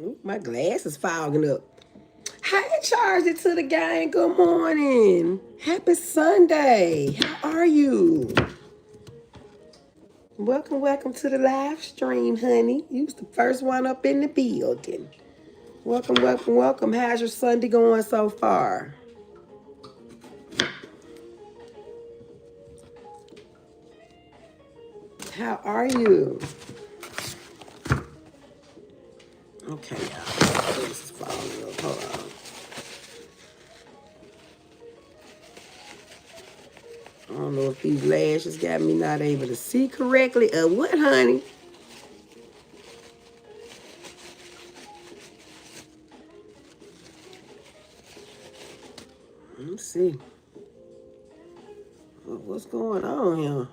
Ooh, my glass is fogging up. Hey, charge it to the gang. Good morning. Happy Sunday. How are you? Welcome, welcome to the live stream, honey. You was the first one up in the building. Welcome, welcome, welcome. How's your Sunday going so far? How are you? Okay, y'all. This is falling up. Hold on. I don't know if these lashes got me not able to see correctly or what, honey. Let's see. What's going on here?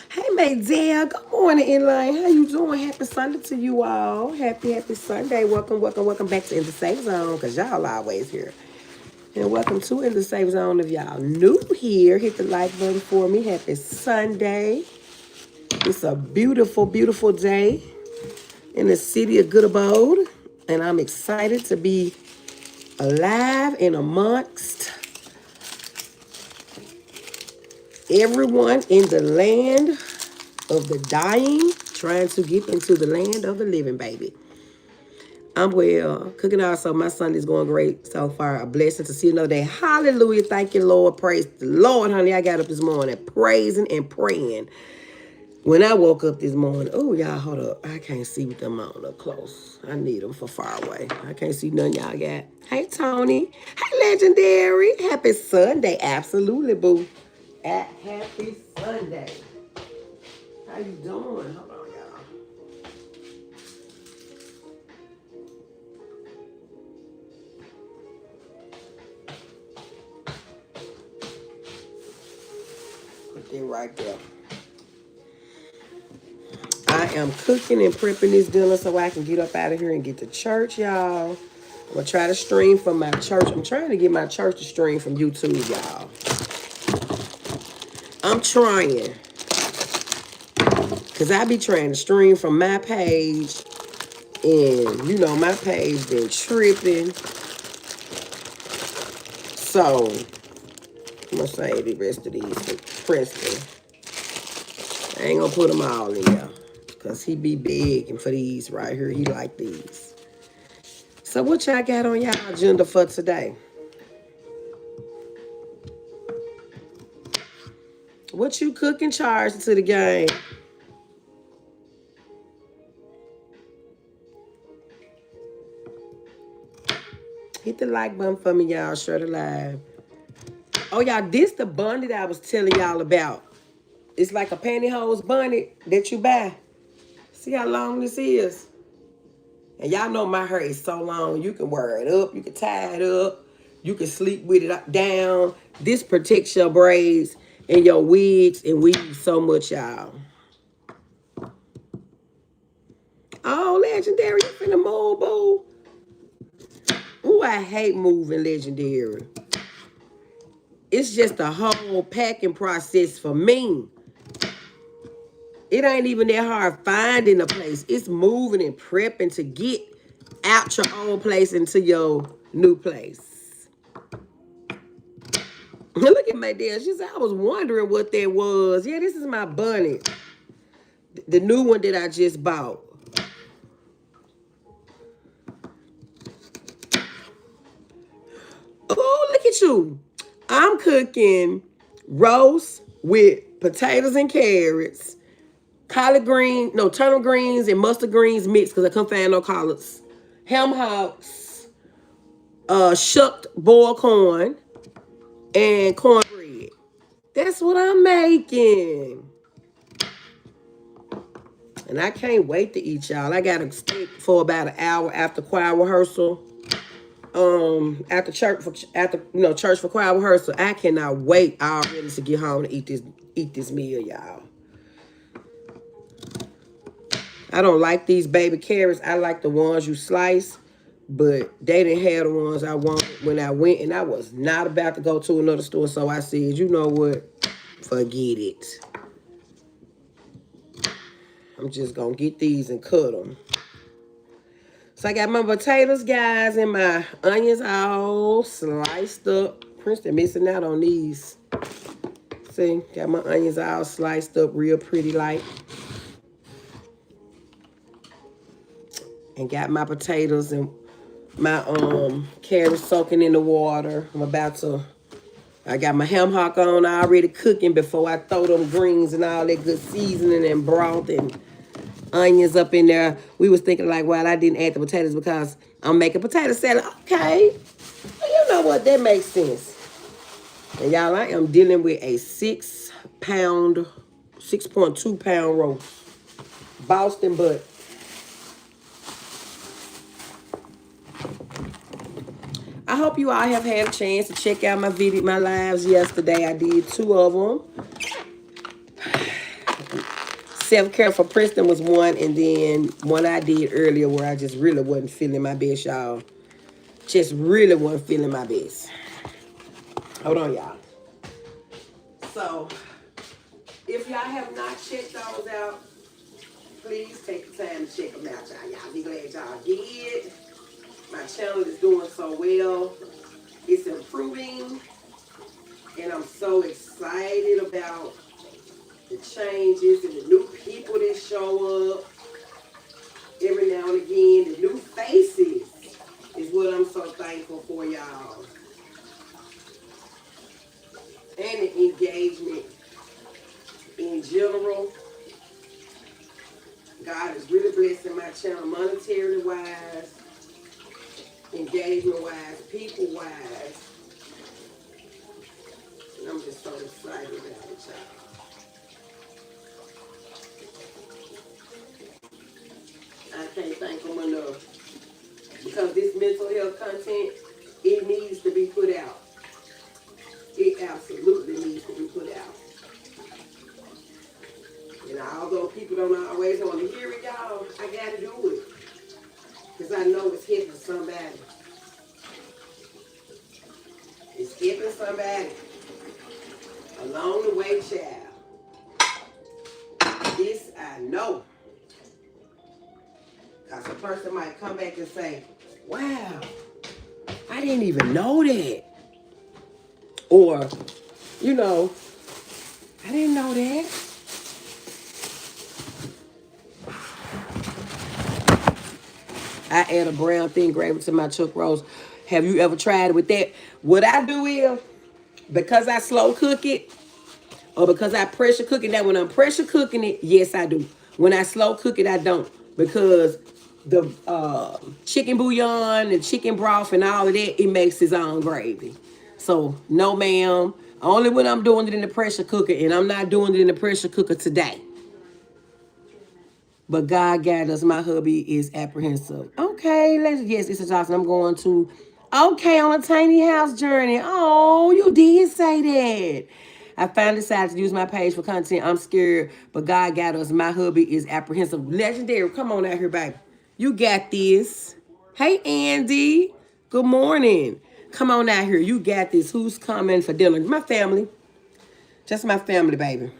Hey, Maydell. Good morning, Elaine. How you doing? Happy Sunday to you all. Happy Sunday. Welcome, welcome, welcome back to In the Safe Zone, because y'all always here. And welcome to In the Safe Zone. If y'all new here, hit the like button for me. Happy Sunday. It's a beautiful, beautiful day in the city of Good Abode. And I'm excited to be alive and amongst everyone in the land of the dying, trying to get into the land of the living, baby. I'm well. Cooking out, so my Sunday's going great so far. A blessing to see another day. Hallelujah. Thank you, Lord. Praise the Lord, honey. I got up this morning praising and praying. When I woke up this morning, oh, y'all, hold up. I can't see with them on up close. I need them for far away. I can't see none y'all got. Hey, Tony. Hey, Legendary. Happy Sunday. Absolutely, boo. Happy Sunday. How you doing? Hold on, y'all. Put that right there. I am cooking and prepping this dinner so I can get up out of here and get to church, y'all. I'm going to try to stream from my church. I'm trying to get my church to stream from YouTube, y'all. I'm trying. Because I be trying to stream from my page. And, you know, my page been tripping. So, I'm going to save the rest of these for Preston. I ain't going to put them all in there. Because he be big. And for these right here, he like these. So, what y'all got on y'all agenda for today? What you cooking, charge to the game? Hit the like button for me, y'all. Share the live. Oh, y'all, this the bunny that I was telling y'all about. It's like a pantyhose bunny that you buy. See how long this is? And y'all know my hair is so long. You can wear it up. You can tie it up. You can sleep with it up, down. This protects your braids and your wigs and weaves so much, y'all. Oh, Legendary, you finna move, boo. Ooh, I hate moving, Legendary. It's just a whole packing process for me. It ain't even that hard finding a place. It's moving and prepping to get out your old place into your new place. Look at my dad. She said, I was wondering what that was. Yeah, this is my bunny. The new one that I just bought. Oh, look at you. I'm cooking roast with potatoes and carrots, turnip greens and mustard greens mixed because I couldn't find no collards. Ham hocks, shucked boiled corn, and cornbread. That's what I'm making. And I can't wait to eat, y'all. I got to stay for about an hour after choir rehearsal. After church for choir rehearsal. I cannot wait already to get home and eat this meal, y'all. I don't like these baby carrots. I like the ones you slice. But they didn't have the ones I wanted when I went, and I was not about to go to another store. So I said, you know what? Forget it. I'm just going to get these and cut them. So I got my potatoes, guys, and my onions all sliced up. Princeton missing out on these. See, got my onions all sliced up real pretty light. And got my potatoes and my carrots soaking in the water. I got my ham hock on already cooking before I throw them greens and all that good seasoning and broth and onions up in there. We was thinking like, well, I didn't add the potatoes because I'm making potato salad. Okay, well, you know what? That makes sense. And y'all, I am dealing with a 6.2 pound roast. Boston butt. I hope you all have had a chance to check out my lives yesterday. I did 2 of them. Self-care for Princeton was one, and then one I did earlier where I just really wasn't feeling my best, y'all. Just really wasn't feeling my best. Hold on, y'all. So, if y'all have not checked those out, please take the time to check them out, y'all. Y'all be glad y'all did. My channel is doing so well. It's improving. And I'm so excited about the changes and the new people that show up every now and again. The new faces is what I'm so thankful for, y'all. And the engagement in general. God is really blessing my channel monetarily wise, engagement wise, people wise. And I'm just so excited about it, y'all. I can't thank them enough. Because this mental health content, it needs to be put out. It absolutely needs to be put out. And although people don't always want to hear it, y'all, I got to do it. Because I know it's hitting somebody. It's hitting somebody. Along the way, child. This I know. Because a person might come back and say, wow, I didn't even know that. Or, you know, I didn't know that. I add a brown thin gravy to my chuck rolls. Have you ever tried it with that? What I do is, because I slow cook it, or because I pressure cook it. Now, when I'm pressure cooking it, yes, I do. When I slow cook it, I don't. Because the chicken bouillon and chicken broth and all of that, it makes its own gravy. So, no, ma'am. Only when I'm doing it in the pressure cooker, and I'm not doing it in the pressure cooker today. But God got us. My hubby is apprehensive. Okay, yes, it's a Johnson. I'm going to, okay, on a tiny house journey. Oh, you did say that. I finally decided to use my page for content. I'm scared, but God got us. My hubby is apprehensive. Legendary, come on out here, baby. You got this. Hey, Andy. Good morning. Come on out here. You got this. Who's coming for dinner? My family. Just my family, baby.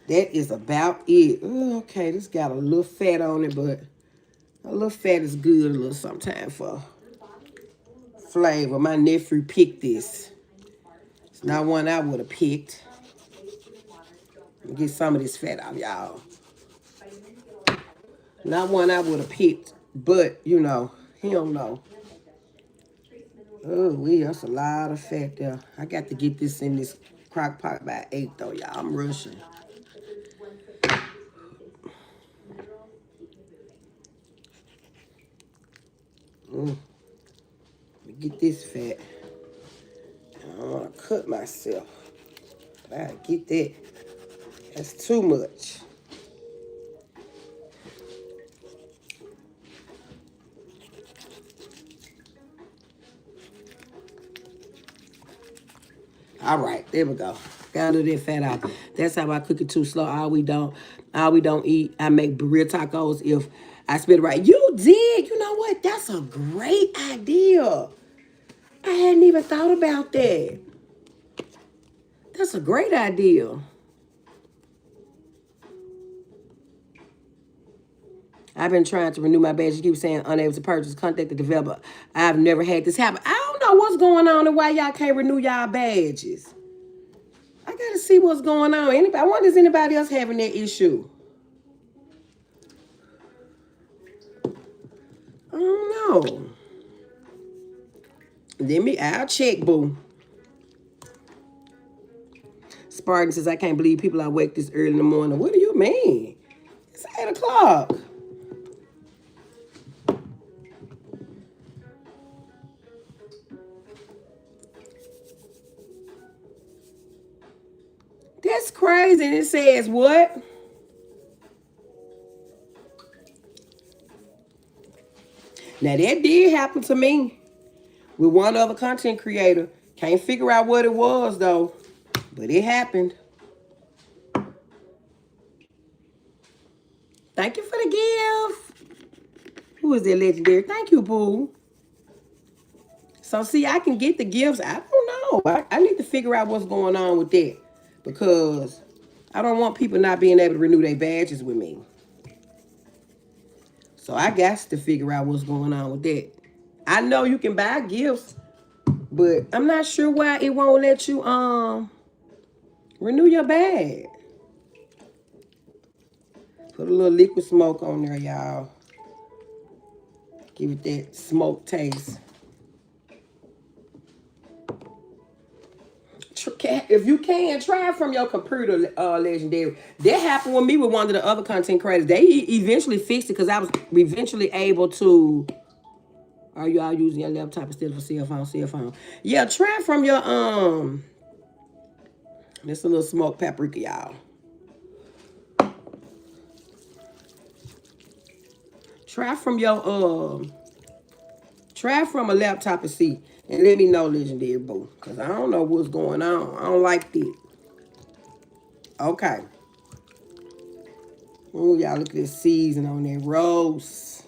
That is about it. Ooh, okay, this got a little fat on it, but a little fat is good a little sometimes for flavor. My nephew picked this. It's not one I would have picked. Let me get some of this fat out, y'all. Not one I would have picked, but, you know, he don't know. Oh, that's a lot of fat there. I got to get this in this crock pot by 8, though, y'all. I'm rushing. Let me get this fat. I don't want to cut myself. I gotta get that. That's too much. All right, there we go. Gotta do that fat out. That's how I cook it too slow. All we don't eat. I make burrito tacos. If I spit it right. You did. You know what? That's a great idea. I hadn't even thought about that. That's a great idea. I've been trying to renew my badge. You keep saying unable to purchase. Contact the developer. I've never had this happen. I don't know what's going on and why y'all can't renew y'all badges. I gotta see what's going on. Anybody? I wonder is anybody else having that issue? I don't know. I'll check, boo. Spartan says, I can't believe people are awake this early in the morning. What do you mean? It's 8 o'clock. That's crazy. And it says what? Now that did happen to me with one other content creator. Can't figure out what it was though, but it happened. Thank you for the gift. Who is that legendary? Thank you, boo. So see, I can get the gifts. I don't know. I need to figure out what's going on with that because I don't want people not being able to renew their badges with me. So I got to figure out what's going on with that. I know you can buy gifts, but I'm not sure why it won't let you renew your badge. Put a little liquid smoke on there, y'all. Give it that smoke taste. If you can, try it from your computer, legendary. That happened with me with one of the other content creators. They eventually fixed it because I was eventually able to. Are you all using your laptop instead of a cell phone? Cell phone. Yeah, try it from your This a little smoked paprika, y'all. Try from your try from a laptop and see. And let me know, legendary boo. Because I don't know what's going on. I don't like this. Okay. Oh, y'all look at this season on that roast.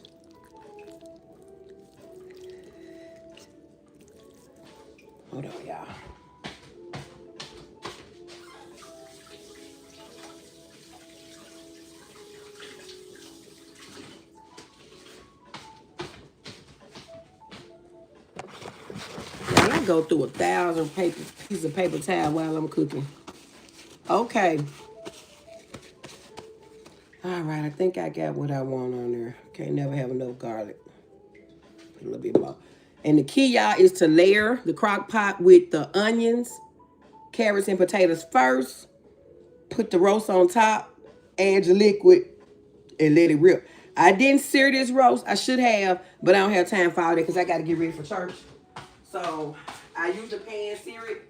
Hold on, y'all. Y'all, I go through 1,000 pieces of paper towel while I'm cooking. Okay. All right, I think I got what I want on there. Can't never have enough garlic. Put a little bit more. And the key, y'all, is to layer the crock pot with the onions, carrots, and potatoes first. Put the roast on top. Add your liquid and let it rip. I didn't sear this roast. I should have, but I don't have time for all that because I got to get ready for church. So I use the pan sear it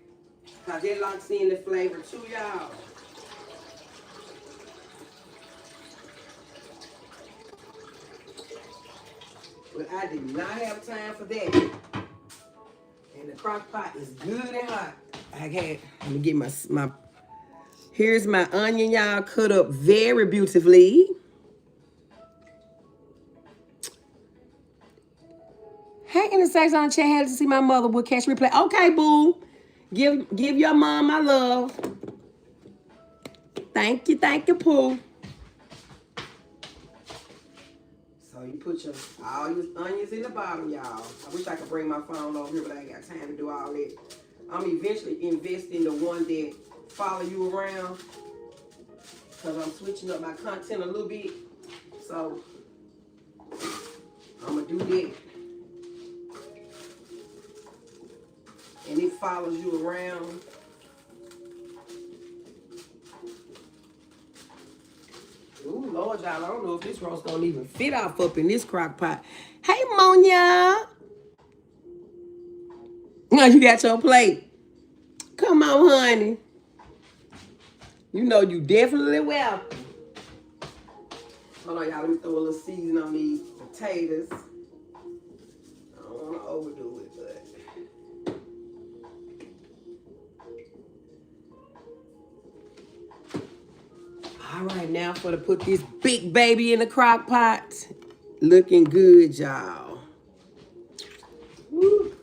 because it locks in the flavor too, y'all. But I did not have time for that. And the crock pot is good and hot. Let me get my here's my onion, y'all, cut up very beautifully. Hey, InTheSafeZone chat, had to see my mother would catch replay. Okay, boo. Give your mom my love. Thank you, Pooh. So you put all your onions in the bottom, y'all. I wish I could bring my phone over here, but I ain't got time to do all that. I'm eventually investing the one that follow you around because I'm switching up my content a little bit. So I'm going to do that. And it follows you around. Ooh, Lord, y'all, I don't know if this roast don't even fit off up in this crock pot. Hey, Monya. Now you got your plate. Come on, honey. You know you definitely welcome. Hold on, y'all. Let me throw a little seasoning on these potatoes. I don't want to overdo it, but... All right, now for to put this big baby in the crock pot. Looking good, y'all. Woo.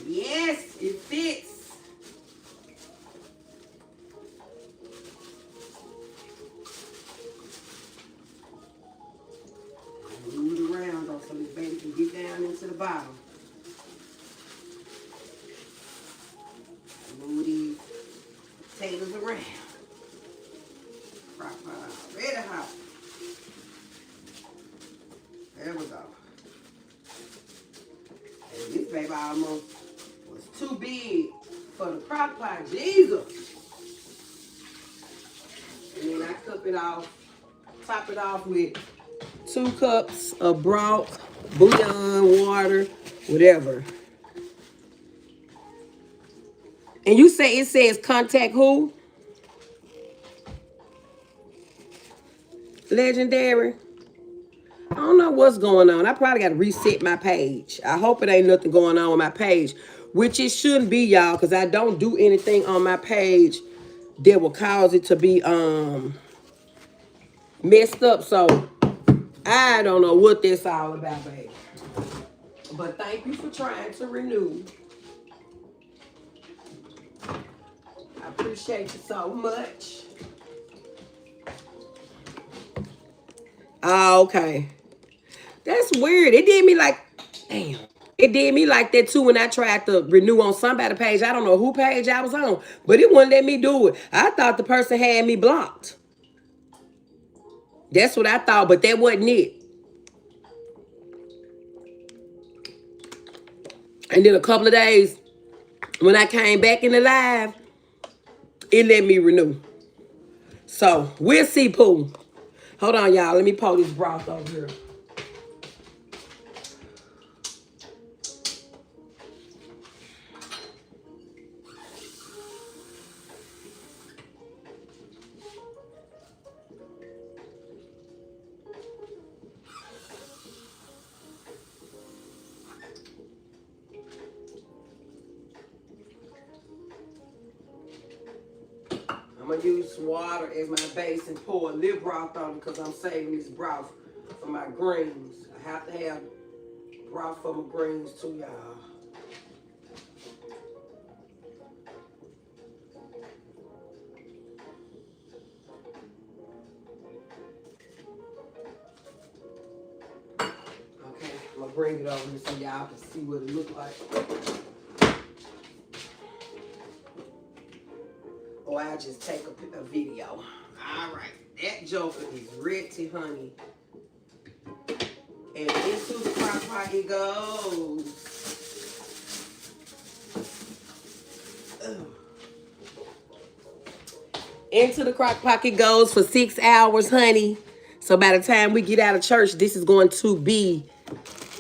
Yes, it fits. Move it around though so this baby can get down into the bottom. Move these potatoes around. Crock pot ready hot. There we go. And this baby almost was too big for the crock pot. Jesus. And then I top it off with 2 cups of broth, bouillon, water, whatever. And you say it says contact who? Legendary. I don't know what's going on. I probably got to reset my page. I hope it ain't nothing going on with my page, which it shouldn't be, y'all, because I don't do anything on my page that will cause it to be messed up. So I don't know what this all about, baby. But thank you for trying to renew. I appreciate you so much. Oh, okay. That's weird. It did me like, damn. It did me like that too when I tried to renew on somebody's page. I don't know who page I was on, but it wouldn't let me do it. I thought the person had me blocked. That's what I thought, but that wasn't it. And then a couple of days, when I came back in the live, it let me renew. So we'll see, Pooh. Hold on, y'all. Let me pour this broth over here. I'm going to use water as my base and pour a little broth on it because I'm saving this broth for my greens. I have to have broth for my greens too, y'all. Okay, I'm going to bring it over here so y'all can see what it looks like. Or I'll just take a video. All right, that joker is ready, honey. And into the crock pot it goes. Ugh. Into the crock pot it goes for 6 hours, honey. So by the time we get out of church, this is going to be,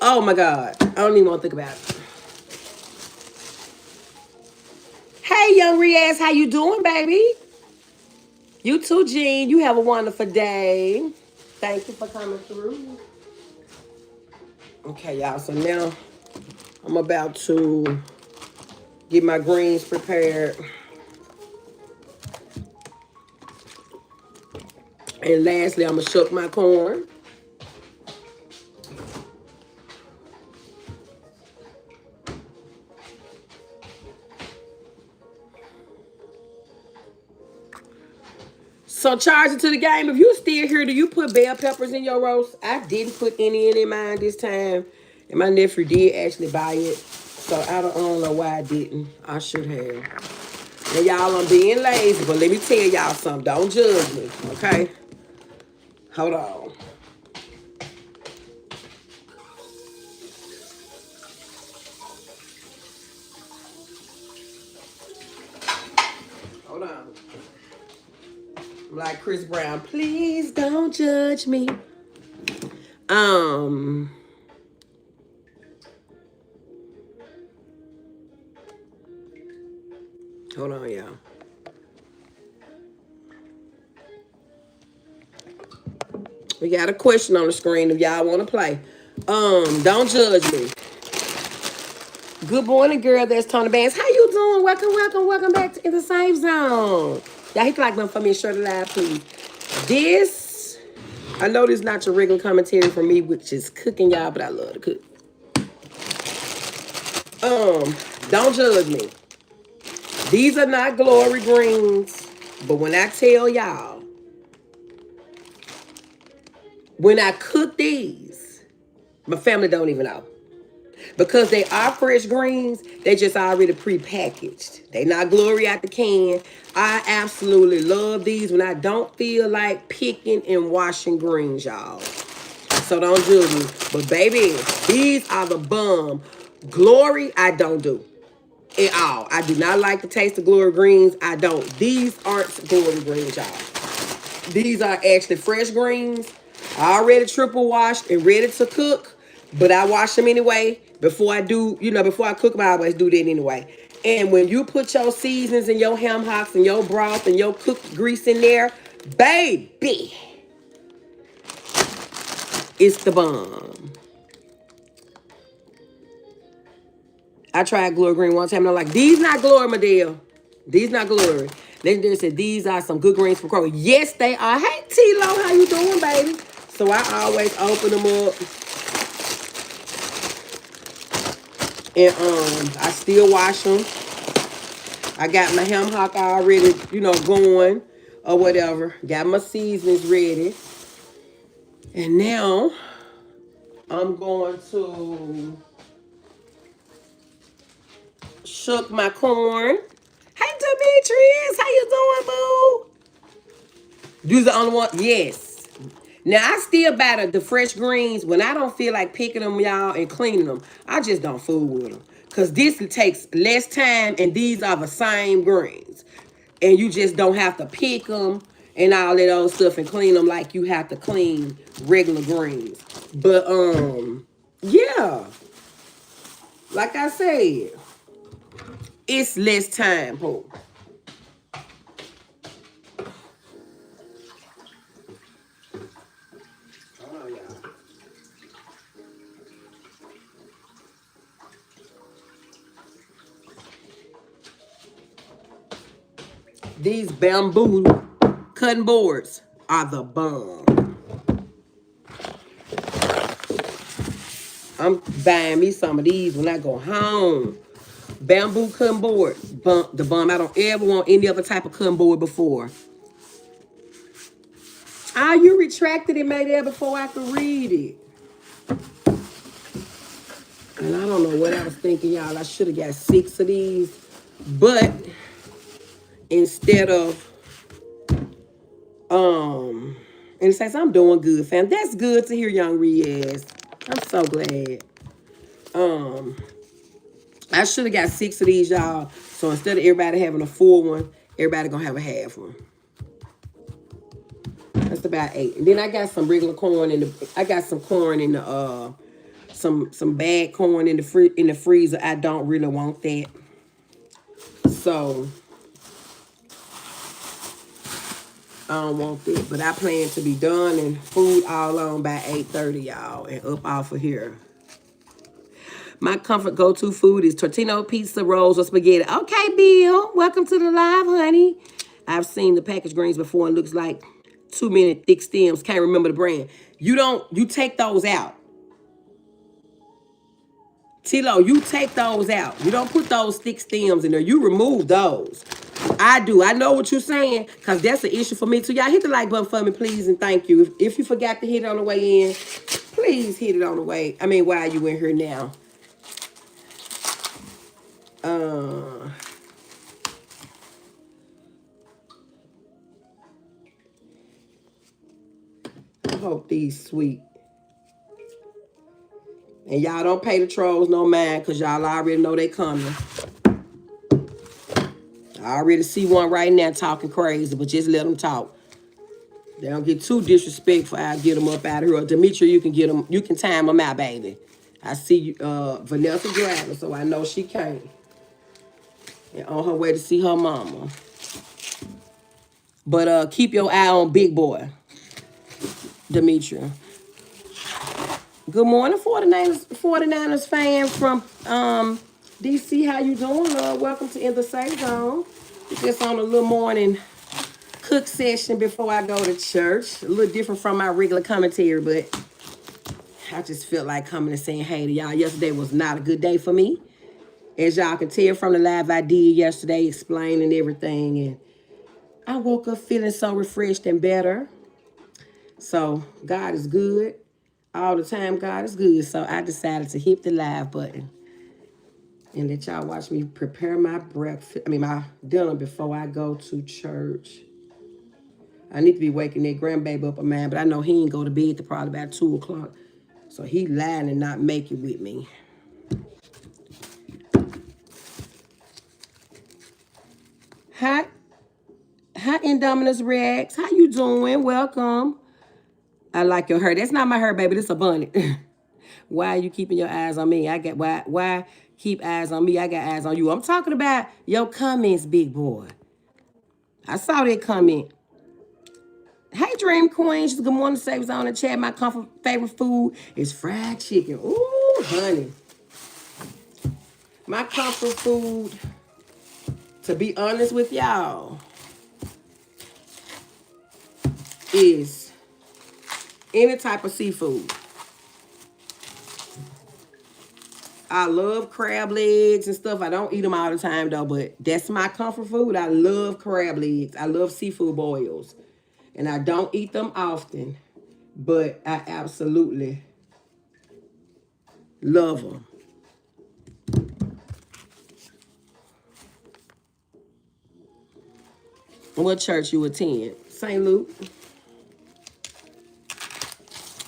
oh my God, I don't even want to think about it. Hey, young Riaz, how you doing, baby? You too, Jean. You have a wonderful day. Thank you for coming through. Okay, y'all. So now I'm about to get my greens prepared. And lastly, I'm going to shuck my corn. So charge it to the game. If you still here, do you put bell peppers in your roast? I didn't put any in mine this time. And my nephew did actually buy it. So I don't know why I didn't. I should have. And y'all, I'm being lazy. But let me tell y'all something. Don't judge me, okay? Hold on. Hold on. I'm like Chris Brown. Please don't judge me. Hold on, y'all. We got a question on the screen if y'all want to play. Don't judge me. Good morning, girl. There's Tony Banks. How you doing? Welcome back to In the Safe Zone. Y'all hit the like button for me and share the live, please. This I know this is not your regular commentary for me, which is cooking, y'all, but I love to cook. Don't judge me. These are not glory greens, but when I tell y'all, when I cook these, my family don't even know. Because they are fresh greens, they just already pre-packaged. They not glory out the can. I absolutely love these when I don't feel like picking and washing greens, y'all. So don't judge me. But baby, these are the bomb. Glory, I don't do at all. I do not like the taste of glory greens. I don't. These aren't glory greens, y'all. These are actually fresh greens, already triple washed and ready to cook. But I wash them anyway. Before I do, before I cook them, I always do that anyway. And when you put your seasonings and your ham hocks and your broth and your cooked grease in there, baby, it's the bomb. I tried glory green one time and I'm like, these not glory, Madea. These not glory. They said these are some good greens from Kroger. Yes, they are. Hey, T-Lo, how you doing, baby? So I always open them up. And I still wash them. I got my ham hock already, going or whatever. Got my seasonings ready. And now I'm going to shuck my corn. Hey, Demetrius, how you doing, boo? These are the only one. Yes. Now, I still buy the fresh greens when I don't feel like picking them, y'all, and cleaning them. I just don't fool with them. Because this takes less time, and these are the same greens. And you just don't have to pick them and all that old stuff and clean them like you have to clean regular greens. But, yeah. Like I said, it's less time, Paul. These bamboo cutting boards are the bomb. I'm buying me some of these when I go home. Bamboo cutting board, the bomb. I don't ever want any other type of cutting board before. Ah, you retracted it, made there before I could read it. And I don't know what I was thinking, y'all. I should have got 6 of these. But instead of, and it says, I'm doing good, fam. That's good to hear, young Riaz. I'm so glad. I should have got 6 of these, y'all. So instead of everybody having a full one, everybody gonna have a half one. That's about 8. And then I got some regular corn I got some corn in the some bad corn in the freezer. I don't really want that. So I don't want that. But I plan to be done and food all on by 8:30, y'all. And up off of here. My comfort go-to food is tortino pizza, rolls, or spaghetti. Okay, Bill. Welcome to the live, honey. I've seen the packaged greens before and looks like too many thick stems. Can't remember the brand. You take those out. Tilo, you take those out. You don't put those thick stems in there. You remove those. I do. I know what you're saying, because that's an issue for me too. Y'all hit the like button for me, please, and thank you. If you forgot to hit it on the way in, please hit it on the way. While you in here now. I hope these sweet. And y'all don't pay the trolls no mind, because y'all already know they coming. I already see one right now talking crazy, but just let them talk. They don't get too disrespectful. I'll get them up out of here. Demetria, you can get them. You can time them out, baby. I see you, Vanessa driving, so I know she came. And on her way to see her mama. But keep your eye on Big Boy, Demetria. Good morning, 49ers fan from DC. How you doing, love? Welcome to InTheSafeZone. Just on a little morning cook session before I go to church. A little different from my regular commentary, but I just felt like coming and saying hey to y'all. Yesterday was not a good day for me. As y'all can tell from the live I did yesterday, explaining everything. And I woke up feeling so refreshed and better. So God is good. All the time, God is good. So I decided to hit the live button and let y'all watch me prepare my my dinner before I go to church. I need to be waking that grandbaby up a man, but I know he ain't go to bed till probably about 2 o'clock. So he lying and not make it with me. Hi, Indominus Rex. How you doing? Welcome. I like your hair. That's not my hair, baby. This a bonnet. Why are you keeping your eyes on me? Why keep eyes on me? I got eyes on you. I'm talking about your comments, big boy. I saw that comment. Hey, Dream Queen. She's good morning. Saves on the chat. My comfort favorite food is fried chicken. Ooh, honey. My comfort food, to be honest with y'all, is any type of seafood. I love crab legs and stuff. I don't eat them all the time though, but that's my comfort food. I love crab legs. I love seafood boils. And I don't eat them often, but I absolutely love them. What church you attend? St. Luke.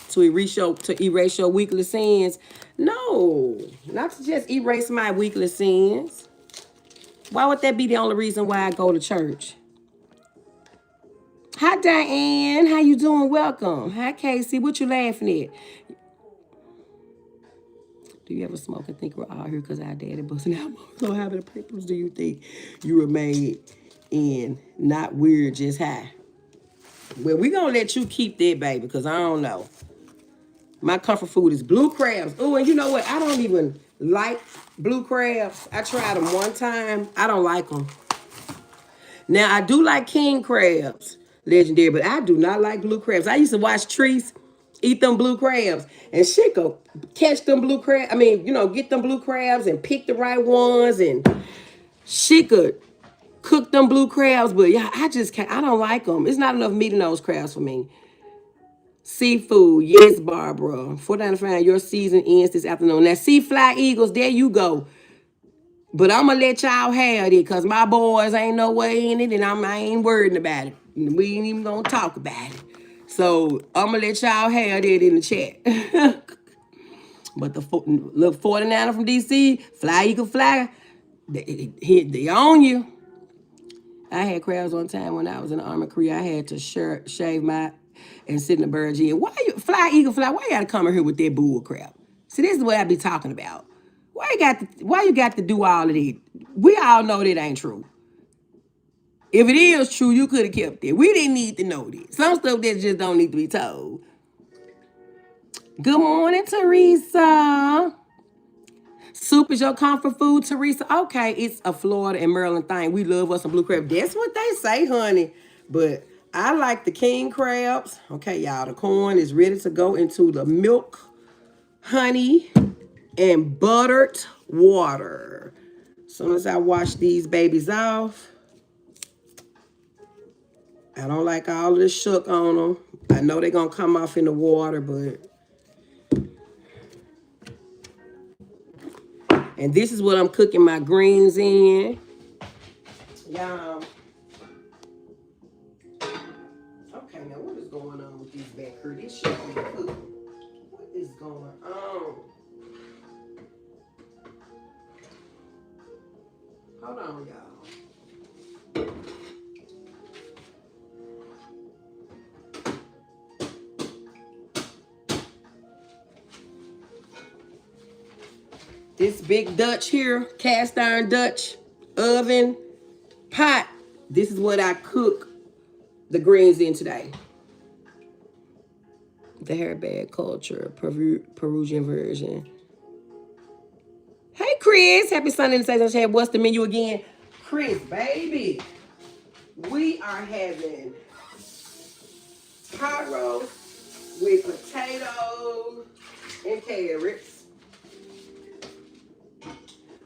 To erase your weekly sins? No, not to just erase my weekly sins. Why would that be the only reason why I go to church? Hi, Diane. How you doing? Welcome. Hi, Casey. What you laughing at? Do you ever smoke and think we're all here because our daddy busting out? So how many purpose do you think you were made in? Not weird, just high. Well, we gonna let you keep that, baby, because I don't know. My comfort food is blue crabs. Oh, and you know what? I don't even like blue crabs. I tried them one time. I don't like them. Now, I do like king crabs, legendary, but I do not like blue crabs. I used to watch Treese eat them blue crabs, and she go catch them blue crabs. Get them blue crabs and pick the right ones, and she could cook them blue crabs, but yeah, I just can't. I don't like them. It's not enough meat in those crabs for me. Seafood, yes, Barbara. $4.95. Your season ends this afternoon. Now, see, Fly Eagles, there you go. But I'm going to let y'all have it because my boys ain't no way in it and I ain't worrying about it. We ain't even going to talk about it. So I'm going to let y'all have it in the chat. But the little 49er from D.C., Fly Eagle Fly, they own you. I had crabs one time when I was in the Army Career. I had to shave and sit in the bird gym. Why you Fly Eagle Fly? Why you gotta come in here with that bull crap? See, this is what I be talking about. Why you got to do all of that? We all know that ain't true. If it is true, you could have kept it. We didn't need to know this. Some stuff that just don't need to be told. Good morning, Teresa. Soup is your comfort food, Teresa? Okay, it's a Florida and Maryland thing. We love us some blue crab. That's what they say, honey. But I like the king crabs. Okay, y'all, the corn is ready to go into the milk, honey, and buttered water. As soon as I wash these babies off, I don't like all of the shook on them. I know they're going to come off in the water, but... And this is what I'm cooking my greens in. Y'all. Okay, now what is going on with these back here? This shit ain't cooking. What is going on? Hold on, y'all. This big Dutch here, cast iron Dutch oven pot. This is what I cook the greens in today. The hairbag culture, Peruvian version. Hey, Chris. Happy Sunday in the InTheSafeZone chat. What's the menu again? Chris, baby. We are having pot roast with potatoes and carrots.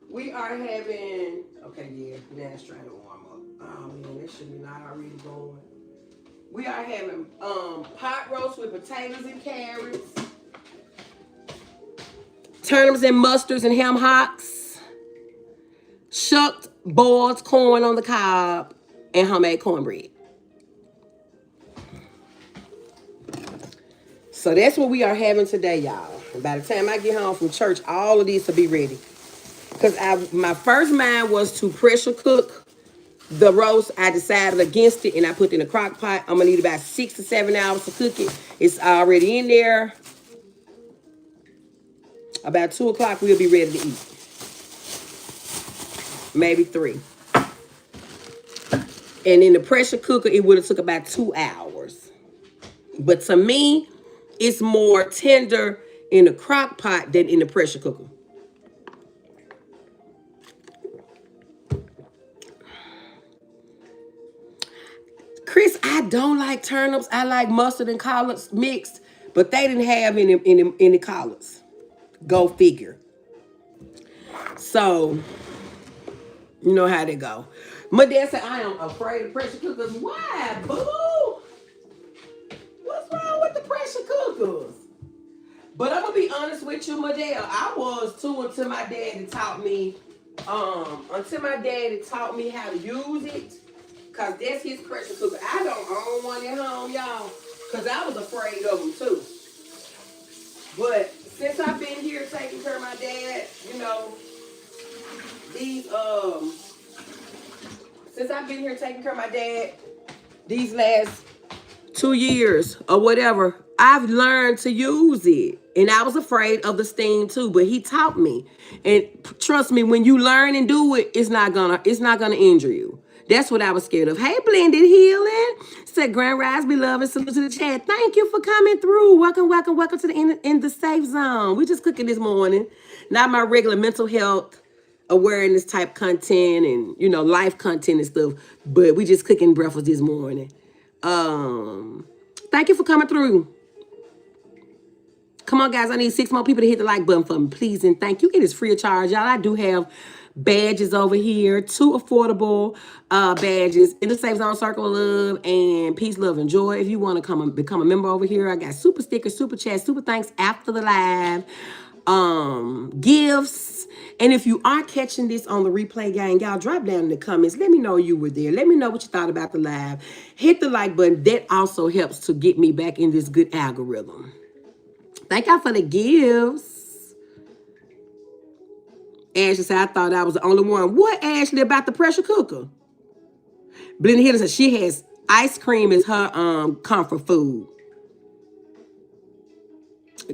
We are having, okay, yeah, now it's trying to warm up. Oh man, that should be not already going. We are having pot roast with potatoes and carrots, turnips and mustards and ham hocks, shucked boiled corn on the cob, and homemade cornbread. So that's what we are having today, y'all. And by the time I get home from church, all of these will be ready. Because my first mind was to pressure cook the roast. I decided against it and I put it in a crock pot. I'm going to need about 6 to 7 hours to cook it. It's already in there. About 2 o'clock, we'll be ready to eat. Maybe 3. And in the pressure cooker, it would have took about 2 hours. But to me, it's more tender in the crock pot than in the pressure cooker. Chris, I don't like turnips. I like mustard and collards mixed, but they didn't have any collards. Go figure. So, you know how they go. My dad said, I am afraid of pressure cookers. Why, boo? What's wrong with the pressure cookers? But I'm gonna be honest with you, my dad. I was too until my daddy taught me. Until my daddy taught me how to use it, cause that's his pressure cooker. I don't own one at home, y'all, cause I was afraid of them too. But since I've been here taking care of my dad, you know, since I've been here taking care of my dad, these last 2 years or whatever, I've learned to use it. And I was afraid of the steam too, but he taught me. And trust me, when you learn and do it, it's not gonna injure you. That's what I was scared of. Hey, Blended Healing. Said Grand Rise, beloved. Salute to the chat. Thank you for coming through. Welcome, welcome, welcome to the in the safe zone. We just cooking this morning. Not my regular mental health awareness type content and, you know, life content and stuff. But we just cooking breakfast this morning. Thank you for coming through. Come on, guys. I need 6 more people to hit the like button for me, please, and thank you. It is free of charge, y'all. I do have badges over here, 2 affordable badges in the Safe Zone Circle of Love and Peace, Love, and Joy. If you want to come and become a member over here, I got super stickers, super chats, super thanks after the live, gifts. And if you are catching this on the replay, gang, y'all drop down in the comments. Let me know you were there. Let me know what you thought about the live. Hit the like button. That also helps to get me back in this good algorithm. Thank y'all for the gifts. Ashley said, I thought I was the only one. What, Ashley, about the pressure cooker? Blended Hitter said she has ice cream as her comfort food.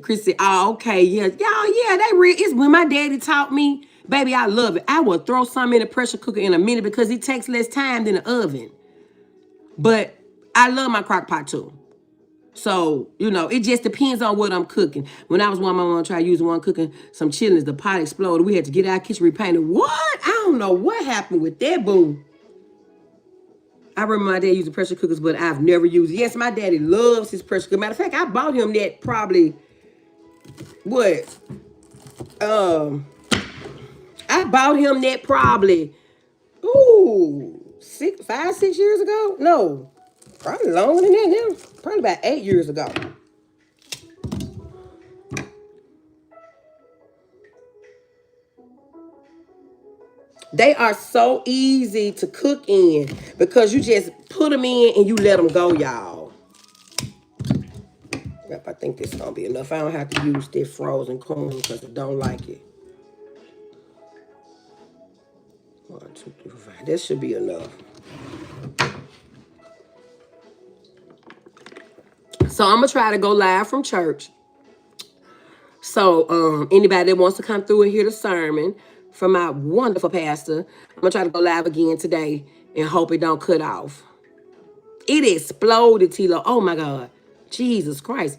Chris said, oh, okay, yeah. Y'all, yeah, it's when my daddy taught me, baby, I love it. I will throw something in the pressure cooker in a minute because it takes less time than the oven. But I love my crock pot too. So, you know, it just depends on what I'm cooking. When I was one, my mom tried using one cooking some chitlins, the pot exploded. We had to get our kitchen repainted. What? I don't know what happened with that, boo. I remember my dad using pressure cookers, but I've never used it. Yes, my daddy loves his pressure cooker. Matter of fact, I bought him that probably, what? I bought him that probably, 5, 6 years ago? No, probably longer than that now. Probably about 8 years ago. They are so easy to cook in because you just put them in and you let them go, y'all. Yep, I think this is going to be enough. I don't have to use this frozen corn because I don't like it. 1, 2, 3, 4, 5. This should be enough. So I'm going to try to go live from church. So anybody that wants to come through and hear the sermon from my wonderful pastor, I'm going to try to go live again today and hope it don't cut off. It exploded, Tilo. Oh, my God. Jesus Christ.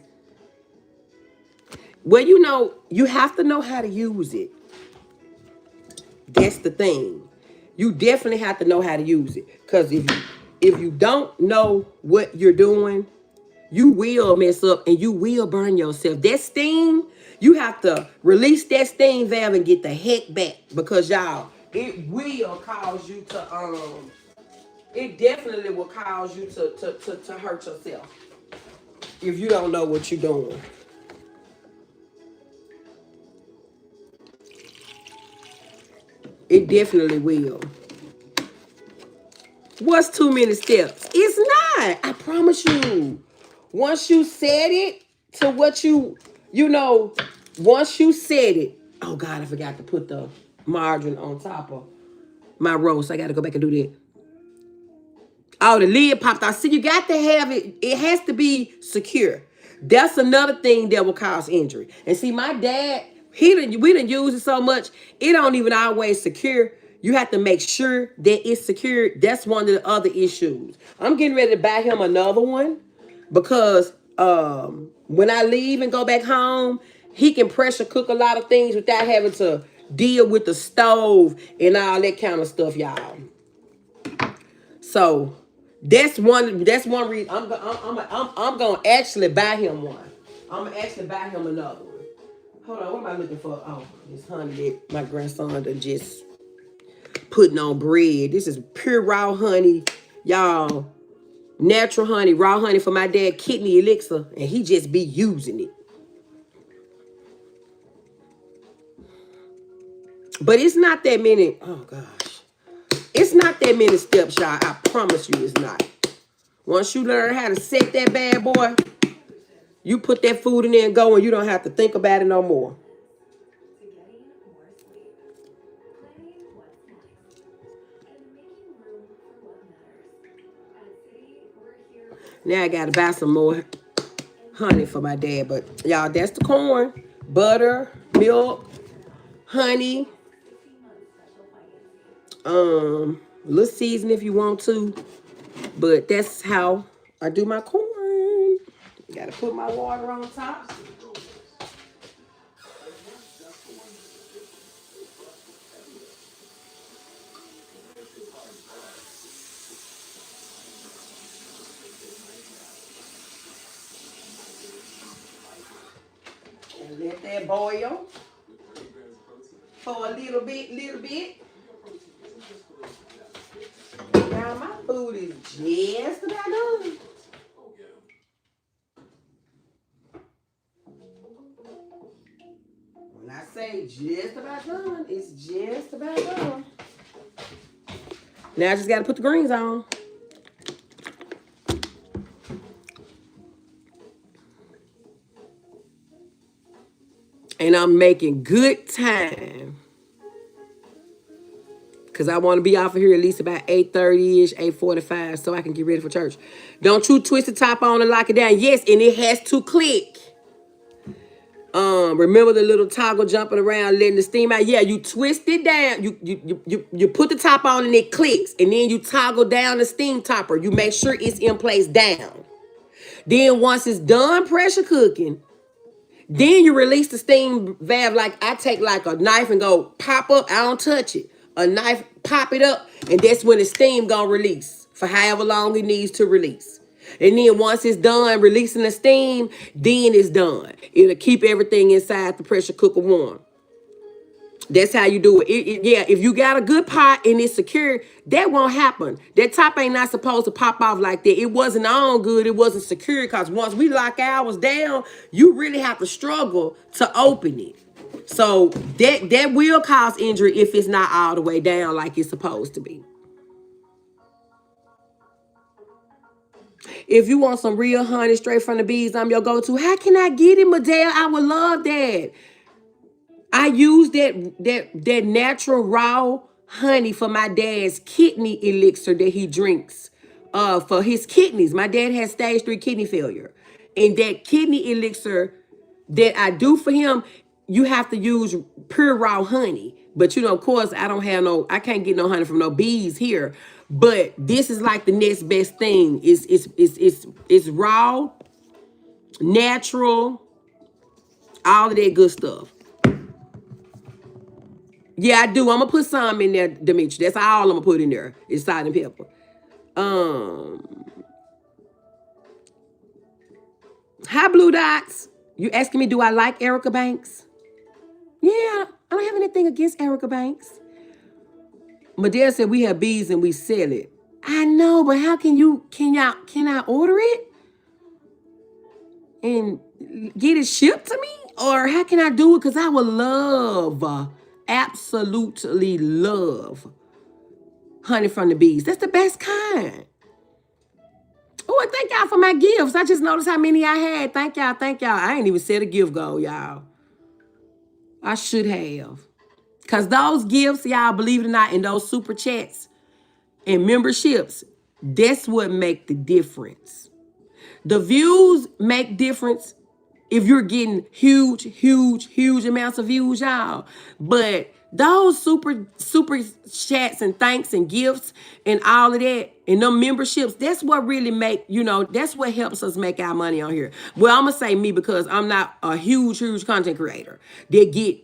Well, you know, you have to know how to use it. That's the thing. You definitely have to know how to use it. Because if if you don't know what you're doing, you will mess up and you will burn yourself. That steam, you have to release that steam valve and get the heck back, because y'all, it will cause you to it definitely will cause you to hurt yourself if you don't know what you're doing. It definitely will. What's too many steps? It's not. I promise you. Once you set it to what you know, once you set it. Oh God, I forgot to put the margarine on top of my roast. I got to go back and do that. Oh, the lid popped off. See, you got to have it. It has to be secure. That's another thing that will cause injury. And see, my dad, we didn't use it so much. It don't even always secure. You have to make sure that it's secure. That's one of the other issues. I'm getting ready to buy him another one because when I leave and go back home, he can pressure cook a lot of things without having to deal with the stove and all that kind of stuff, y'all. So that's one. That's one reason I'm gonna actually buy him one. I'm gonna actually buy him another one. Hold on, what am I looking for? Oh, this honey that my grandson done just putting on bread. This is pure raw honey, y'all. Natural honey, raw honey for my dad kidney elixir, and he just be using it. But it's not that many. Oh gosh, it's not that many steps, y'all. I promise you, it's not. Once you learn how to set that bad boy, you put that food in there and go, and you don't have to think about it no more. Now I gotta buy some more honey for my dad. But y'all, that's the corn, butter, milk, honey, a little season if you want to. But that's how I do my corn. Gotta put my water on top. And let that boil for a little bit. Now my food is just about done. When I say just about done, it's just about done. Now I just gotta put the greens on. And I'm making good time. Because I want to be off of here at least about 8:30-ish, 8:45, so I can get ready for church. Don't you twist the top on and lock it down. Yes, and it has to click. Remember the little toggle jumping around, letting the steam out? Yeah, you twist it down. You put the top on and it clicks. And then you toggle down the steam topper. You make sure it's in place down. Then once it's done pressure cooking, then you release the steam valve. Like I take like a knife and go pop up. I don't touch it. A knife, pop it up, and that's when the steam gonna release for however long it needs to release. And then once it's done releasing the steam, then it's done. It'll keep everything inside the pressure cooker warm. That's how you do it. Yeah, if you got a good pot and it's secure, that won't happen. That top ain't not supposed to pop off like that. It wasn't on good. It wasn't secure, because once we lock ours down, you really have to struggle to open it. So that will cause injury if it's not all the way down like it's supposed to be. If you want some real honey straight from the bees, I'm your go-to. How can I get it, Madea? I would love that. I use that natural raw honey for my dad's kidney elixir that he drinks for his kidneys. My dad has stage 3 kidney failure. And that kidney elixir that I do for him, you have to use pure raw honey. But of course, I can't get no honey from no bees here. But this is like the next best thing. It's raw, natural, all of that good stuff. Yeah, I do. I'm gonna put some in there, Demetri. That's all I'm gonna put in there. It's salt and pepper. Hi, Blue Dots. You asking me, do I like Erica Banks? Yeah, I don't have anything against Erica Banks. Madea said we have bees and we sell it. I know, but how can I order it and get it shipped to me? Or how can I do it? Because I would love, absolutely love honey from the bees. That's the best kind. Oh, and thank y'all for my gifts. I just noticed how many I had. Thank y'all, thank y'all. I ain't even set a gift goal, y'all. I should have. Because those gifts, y'all, believe it or not, in those super chats and memberships, that's what make the difference. The views make difference if you're getting huge amounts of views, y'all. But those super chats and thanks and gifts and all of that and them memberships, that's what really make, that's what helps us make our money on here. Well, I'm gonna say me because I'm not a huge content creator that get,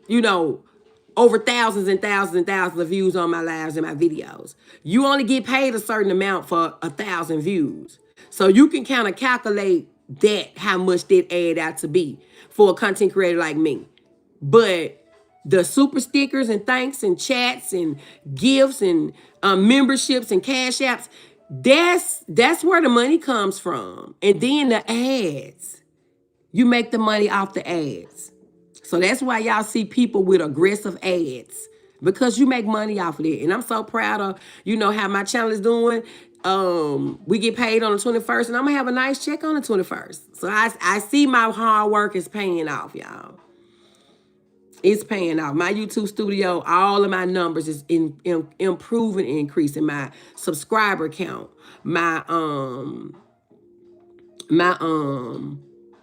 over thousands and thousands and thousands of views on my lives and my videos. You only get paid a certain amount for 1,000 views. So you can kind of calculate that, how much that add out to be for a content creator like me. But the super stickers and thanks and chats and gifts and memberships and cash apps, that's where the money comes from. And then the ads. You make the money off the ads. So that's why y'all see people with aggressive ads, because you make money off of it. And I'm so proud of, how my channel is doing. We get paid on the 21st, and I'm gonna have a nice check on the 21st. So I see my hard work is paying off, y'all. It's paying off. My YouTube studio, all of my numbers is improving, increasing. My subscriber count, my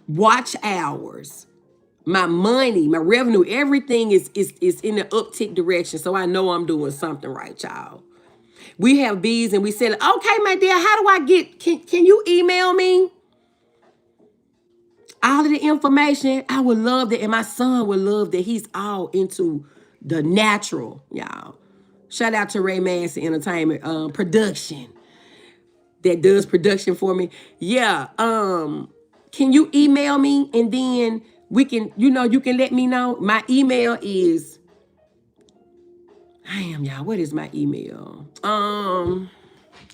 watch hours, my money, my revenue, everything is in the uptick direction. So I know I'm doing something right, y'all. We have bees and we said, okay, my dear, how do I get, can you email me all of the information? I would love that. And my son would love that. He's all into the natural, y'all. Shout out to Ray Massey Entertainment Production that does production for me. Yeah. Can you email me and then we can, you can let me know. My email is, damn, y'all, what is my email?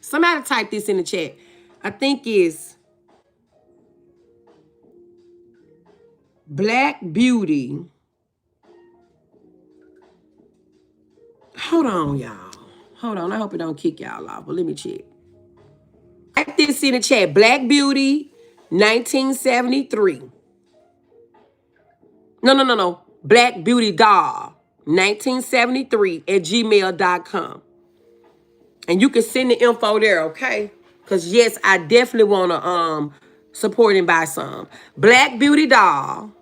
Somebody type this in the chat. I think it's Black Beauty. Hold on, y'all. Hold on. I hope it don't kick y'all off, but let me check. Type this in the chat. Black Beauty 1973. No. Black Beauty Doll 1973 at gmail.com. And you can send the info there, okay? Because yes, I definitely want to support and buy some. Black Beauty Doll,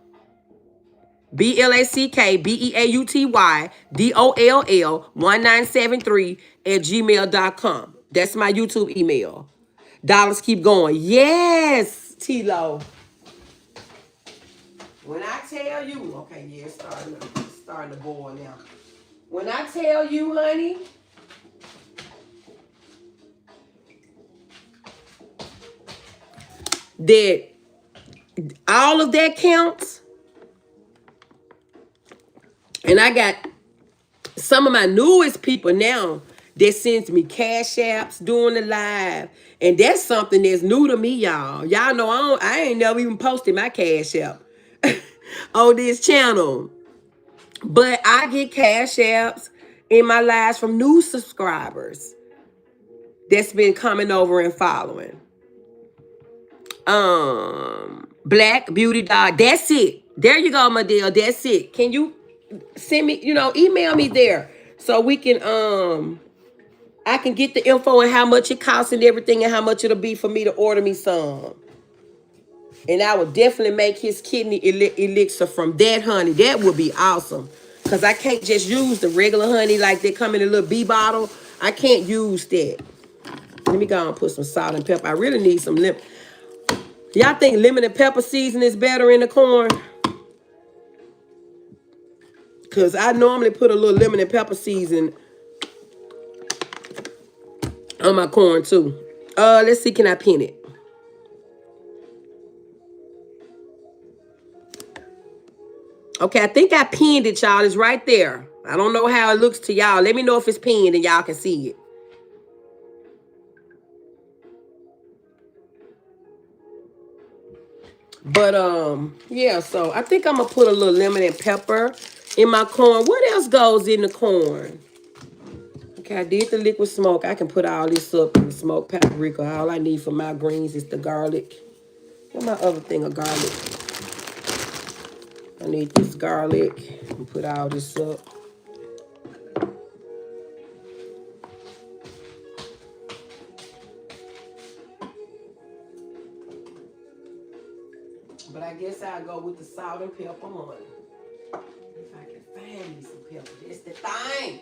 BlackBeauty DOLL 1973 at gmail.com. That's my YouTube email. Dollars keep going. Yes, T-Lo. When I tell you, okay, yeah, it's starting to boil now. When I tell you, honey, that all of that counts, and I got some of my newest people now that sends me cash apps during the live, and that's something that's new to me, y'all. Y'all know I ain't never even posted my cash app on this channel, but I get cash apps in my lives from new subscribers that's been coming over and following. Black Beauty Dog. That's it. There you go, my dear. That's it. Can you send me, email me there so we can I can get the info and how much it costs and everything and how much it'll be for me to order me some. And I would definitely make his kidney elixir from that honey. That would be awesome. Because I can't just use the regular honey like they come in a little bee bottle. I can't use that. Let me go and put some salt and pepper. I really need some lemon. Y'all think lemon and pepper season is better in the corn? Because I normally put a little lemon and pepper season on my corn too. Let's see, can I pin it? Okay, I think I pinned it, y'all. It's right there. I don't know how it looks to y'all. Let me know if it's pinned and y'all can see it. But yeah, so I think I'm gonna put a little lemon and pepper in my corn. What else goes in the corn? Okay, I did the liquid smoke. I can put all this up in the smoked paprika. All I need for my greens is the garlic. What's my other thing of garlic? I need this garlic. And put all this up. But I guess I'll go with the salt and pepper on it. If I can find me some pepper. That's the thing.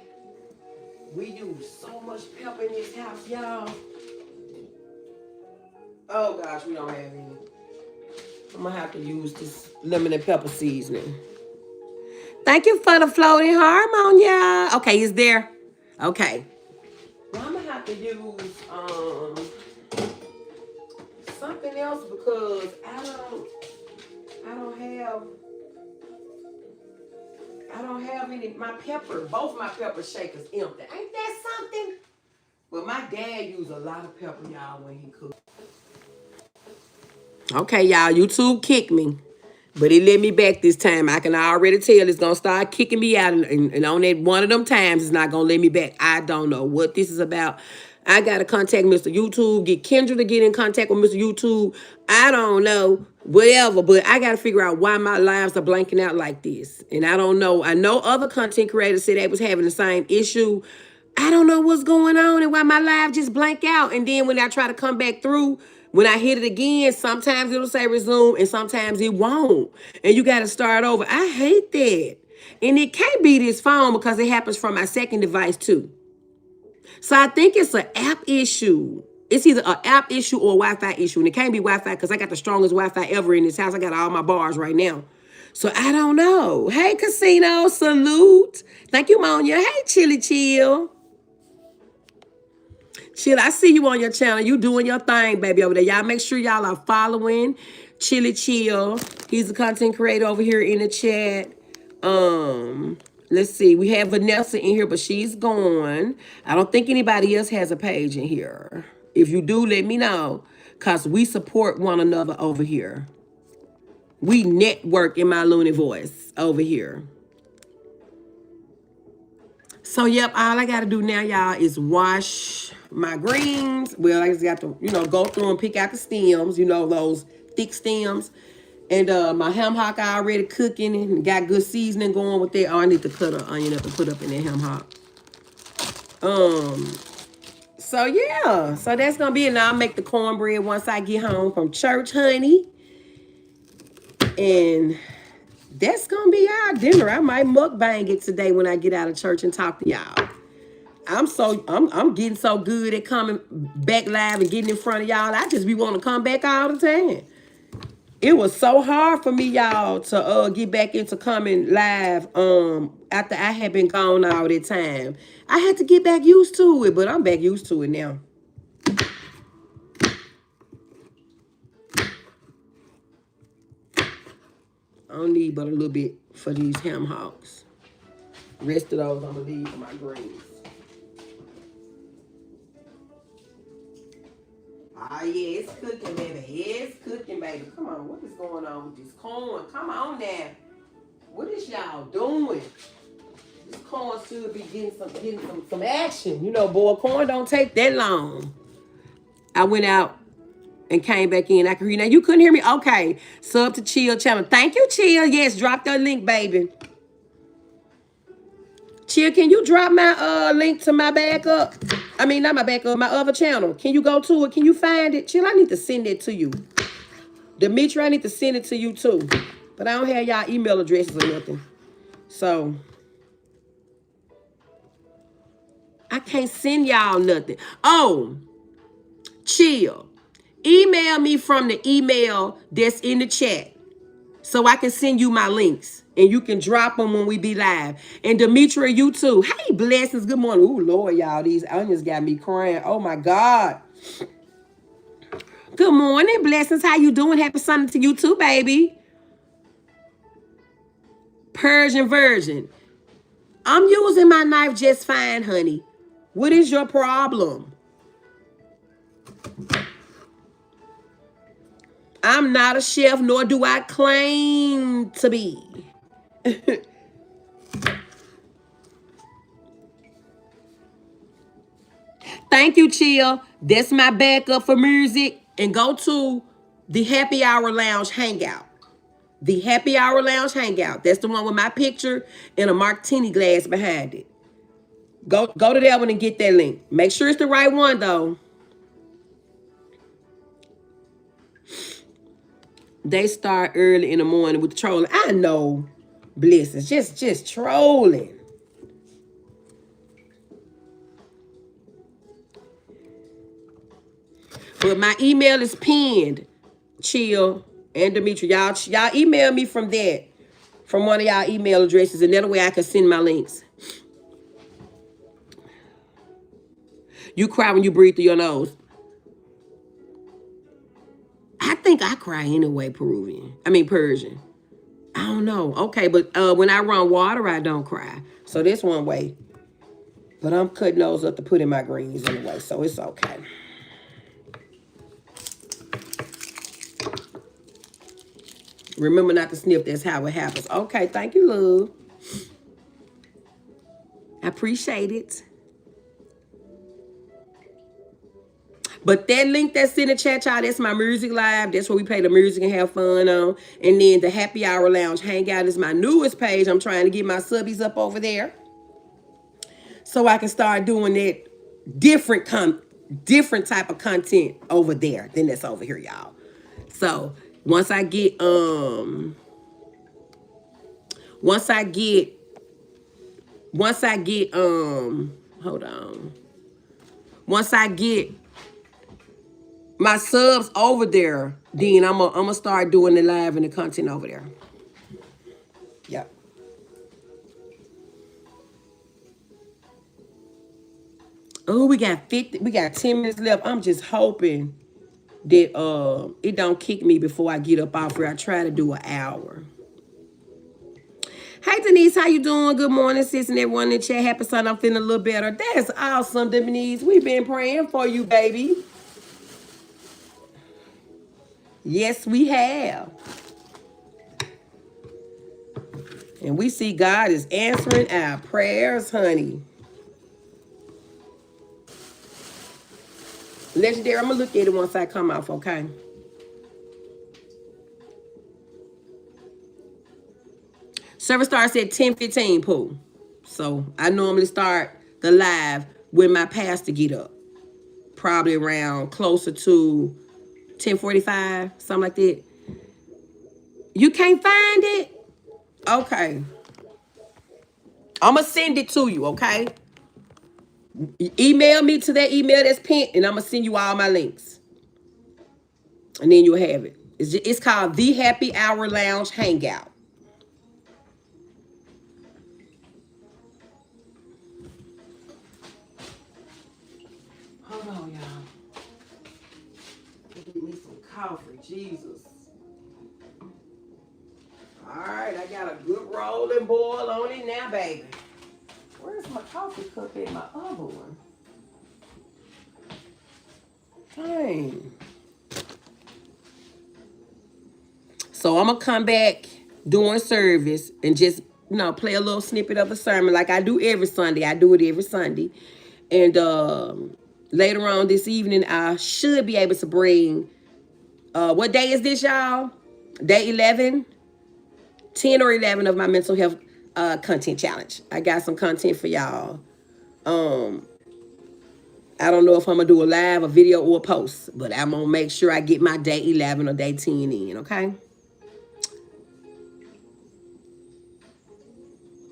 We use so much pepper in this house, y'all. Oh gosh, we don't have any. I'm gonna have to use this lemon and pepper seasoning. Thank you for the floating harmonia. Okay, it's there. Okay. Now I'm gonna have to use something else because I don't have any. My pepper, both my pepper shakers empty. Ain't that something? But my dad used a lot of pepper, y'all, when he cooked. Okay, y'all, YouTube kicked me. But it let me back this time. I can already tell it's going to start kicking me out. And on that one of them times, it's not going to let me back. I don't know what this is about. I got to contact Mr. YouTube, get Kendra to get in contact with Mr. YouTube. I don't know, whatever. But I got to figure out why my lives are blanking out like this. And I don't know. I know other content creators said they was having the same issue. I don't know what's going on and why my live just blank out. And then when I try to come back through, when I hit it again, sometimes it'll say resume and sometimes it won't. And you got to start over. I hate that. And it can't be this phone because it happens from my second device too. So I think it's an app issue. It's either an app issue or a Wi-Fi issue. And it can't be Wi-Fi because I got the strongest Wi-Fi ever in this house. I got all my bars right now. So I don't know. Hey, Casino, salute. Thank you, Monia. Hey, Chili Chill. Chill, I see you on your channel. You doing your thing, baby, over there. Y'all make sure y'all are following Chili Chill. He's a content creator over here in the chat. Let's see. We have Vanessa in here, but she's gone. I don't think anybody else has a page in here. If you do, let me know. Because we support one another over here. We network in my loony voice over here. So, yep, all I got to do now, y'all, is wash my greens. Well, I just got to, go through and pick out the stems, those thick stems. And my ham hock I already cooking and got good seasoning going with that. Oh, I need to cut an onion up and put up in that ham hock. So, yeah. So, that's going to be it. Now, I'll make the cornbread once I get home from church, honey. And that's going to be our dinner. I might mukbang it today when I get out of church and talk to y'all. I'm getting so good at coming back live and getting in front of y'all. I just be wanting to come back all the time. It was so hard for me, y'all, to get back into coming live after I had been gone all that time. I had to get back used to it, but I'm back used to it now. I don't need but a little bit for these ham hocks. Rest of those I'm gonna leave for my greens. Ah, yeah, it's cooking, baby. It's cooking, baby. Come on, what is going on with this corn? Come on now. What is y'all doing? This corn should be getting some action. Boy, corn don't take that long. I went out and came back in. I could hear you. Now, you couldn't hear me? Okay. Sub to Chill channel. Thank you, Chill. Yes, drop that link, baby. Chill, can you drop my link to my backup? I mean, not my backup, my other channel. Can you go to it? Can you find it? Chill, I need to send it to you. Demetri, I need to send it to you too. But I don't have y'all email addresses or nothing. So, I can't send y'all nothing. Oh, Chill. Email me from the email that's in the chat so I can send you my links. And you can drop them when we be live. And Demetria, you too. Hey, blessings. Good morning. Ooh, Lord, y'all. These onions got me crying. Oh, my God. Good morning, blessings. How you doing? Happy Sunday to you too, baby. Persian virgin. I'm using my knife just fine, honey. What is your problem? I'm not a chef, nor do I claim to be. Thank you, Chill. That's my backup for music. And go to the Happy Hour Lounge Hangout. The Happy Hour Lounge Hangout. That's the one with my picture and a martini glass behind it. Go to that one and get that link. Make sure it's the right one, though. They start early in the morning with the trolling. I know. Blessings. Just trolling. But my email is pinned. Chill and Demetri. Y'all email me from that. From one of y'all email addresses. And that way I can send my links. You cry when you breathe through your nose. I think I cry anyway, Persian. I don't know. Okay, but when I run water, I don't cry. So this one way. But I'm cutting those up to put in my greens anyway, so it's okay. Remember not to sniff. That's how it happens. Okay, thank you, love. I appreciate it. But that link that's in the chat, y'all, that's my music live. That's where we play the music and have fun on. And then the Happy Hour Lounge Hangout is my newest page. I'm trying to get my subbies up over there so I can start doing that different type of content over there than that's over here, y'all. So once I get hold on. Once I get my subs over there, then I'm gonna start doing the live and the content over there. Yep. Oh, we got 10 minutes left. I'm just hoping that it don't kick me before I get up off here. I try to do an hour. Hey Denise, how you doing? Good morning, sis, and everyone in the chat. Happy Sunday. I'm feeling a little better. That's awesome, Denise. We've been praying for you, baby. Yes, we have. And we see God is answering our prayers, honey. Legendary, I'm going to look at it once I come off, okay? Service starts at 10:15, Pooh. So I normally start the live when my pastor get up. Probably around closer to 10:45, something like that. You can't find it? Okay. I'm going to send it to you, okay? Email me to that email that's pinned, and I'm going to send you all my links. And then you'll have it. It's called The Happy Hour Lounge Hangout. Hold on, y'all. Get me some coffee, Jesus. All right, I got a good rolling boil on it now, baby. Where's my coffee cup in my other one? Dang. So I'm going to come back during service and just, play a little snippet of a sermon like I do every Sunday. I do it every Sunday. And later on this evening, I should be able to bring, what day is this, y'all? Day 11? 10 or 11 of my mental health content challenge. I got some content for y'all. I don't know if I'm going to do a live, a video, or a post, but I'm going to make sure I get my day 11 or day 10 in, okay?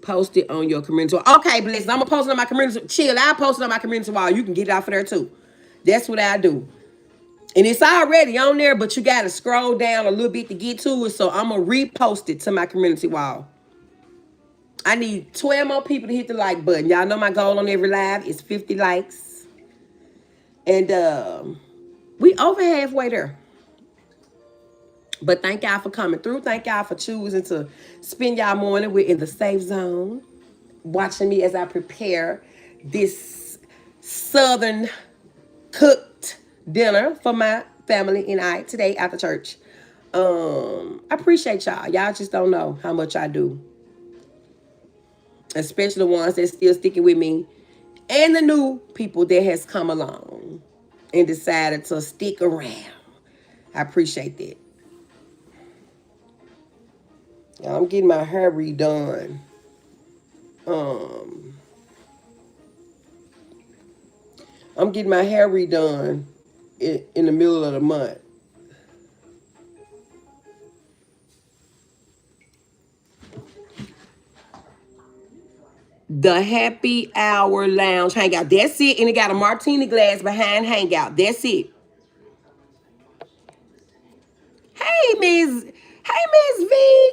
Post it on your community wall. Okay, blessings. I'm going to post it on my community. Chill, I'll post it on my community wall. You can get it off of there too. That's what I do. And it's already on there, but you got to scroll down a little bit to get to it. So I'm going to repost it to my community wall. I need 12 more people to hit the like button. Y'all know my goal on every live is 50 likes. And We over halfway there. But thank y'all for coming through. Thank y'all for choosing to spend y'all morning with In the Safe Zone, watching me as I prepare this Southern cooked dinner for my family and I today after church. I appreciate y'all. Y'all just don't know how much I do. Especially the ones that still sticking with me and the new people that has come along and decided to stick around. I appreciate that. I'm getting my hair redone. Um, I'm getting my hair redone in the middle of the month. The Happy Hour Lounge Hangout. That's it. And it got a martini glass behind Hangout. That's it. Hey, Miss. Hey, Miss V.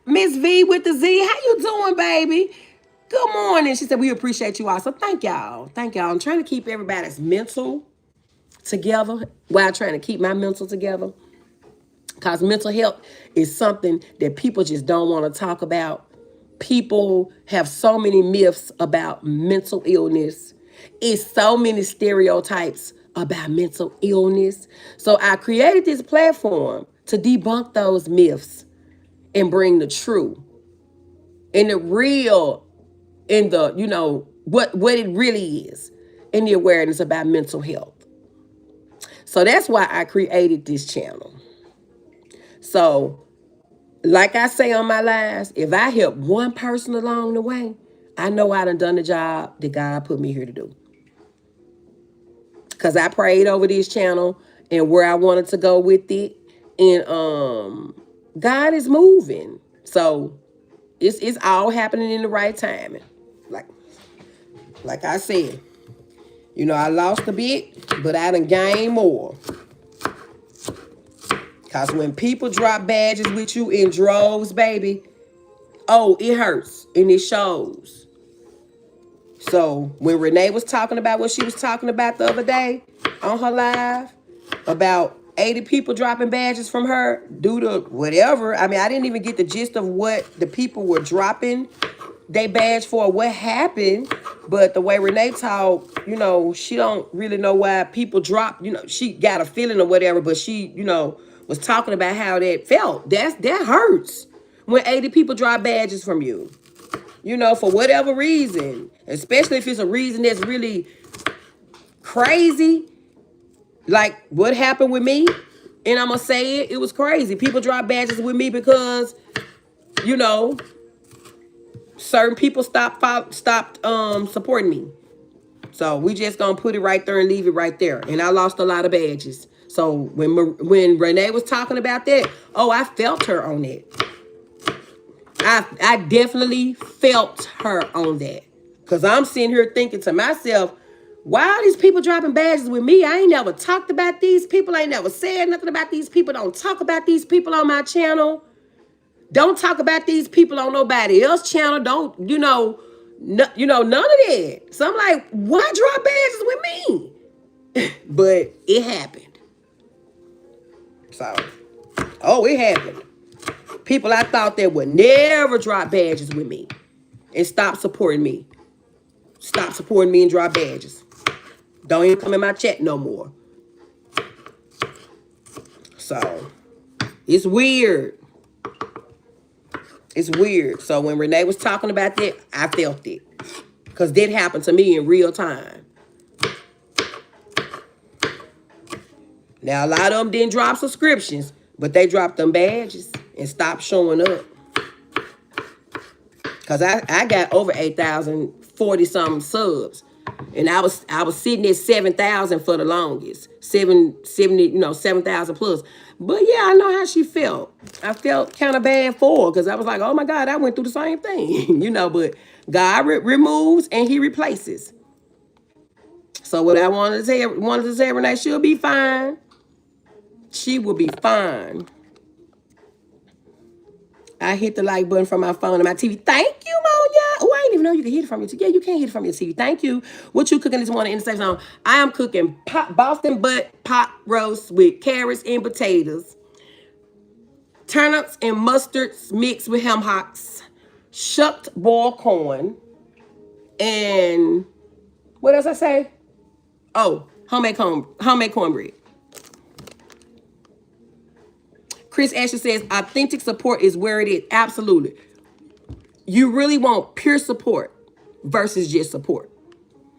Miss V with the Z. How you doing, baby? Good morning. She said, we appreciate you all. So thank y'all. Thank y'all. I'm trying to keep everybody's mental together while trying to keep my mental together. Because mental health is something that people just don't want to talk about. People have so many myths about mental illness. It's so many stereotypes about mental illness. So I created this platform to debunk those myths and bring the true and the real in the, what it really is and the awareness about mental health. So that's why I created this channel. So like I say on my lives, if I help one person along the way, I know I done the job that God put me here to do. Because I prayed over this channel and where I wanted to go with it. And God is moving. So it's all happening in the right timing. Like I said, I lost a bit, but I done gained more. Because when people drop badges with you in droves, baby, oh, it hurts and it shows. So when Renee was talking about what she was talking about the other day on her live, about 80 people dropping badges from her due to whatever. I mean, I didn't even get the gist of what the people were dropping they badge for, what happened. But the way Renee talked, she don't really know why people drop. She got a feeling or whatever, but she, was talking about how that felt. That hurts when 80 people drop badges from you. For whatever reason, especially if it's a reason that's really crazy, like what happened with me. And I'm going to say it was crazy. People drop badges with me because, certain people stopped supporting me. So we just going to put it right there and leave it right there. And I lost a lot of badges. So when Renee was talking about that, oh, I felt her on that. I definitely felt her on that. Because I'm sitting here thinking to myself, why are these people dropping badges with me? I ain't never talked about these people. I ain't never said nothing about these people. Don't talk about these people on my channel. Don't talk about these people on nobody else's channel. Don't, none of that. So I'm like, why drop badges with me? But it happened. So, it happened. People I thought that would never drop badges with me and stop supporting me. Stop supporting me and drop badges. Don't even come in my chat no more. So, it's weird. It's weird. So when Renee was talking about that, I felt it. Because that happened to me in real time. Now, a lot of them didn't drop subscriptions, but they dropped them badges and stopped showing up. Because I got over 8,040-something subs. And I was sitting at 7,000 for the longest. 7,000 plus. But yeah, I know how she felt. I felt kind of bad for her because I was like, oh my God, I went through the same thing. But God removes and he replaces. So what I wanted to say, Renee, she'll be fine. She will be fine. I hit the like button from my phone and my TV. Thank you, Monya. Oh, I ain't even know you can heat it from your TV. Yeah, you can heat it from your TV. Thank you. What you cooking this morning in the safe zone? I am cooking Boston butt pot roast with carrots and potatoes, turnips and mustards mixed with ham hocks, shucked boiled corn, and what else I say? Oh, homemade cornbread. Chris Asher says authentic support is where it is. Absolutely. You really want pure support versus just support.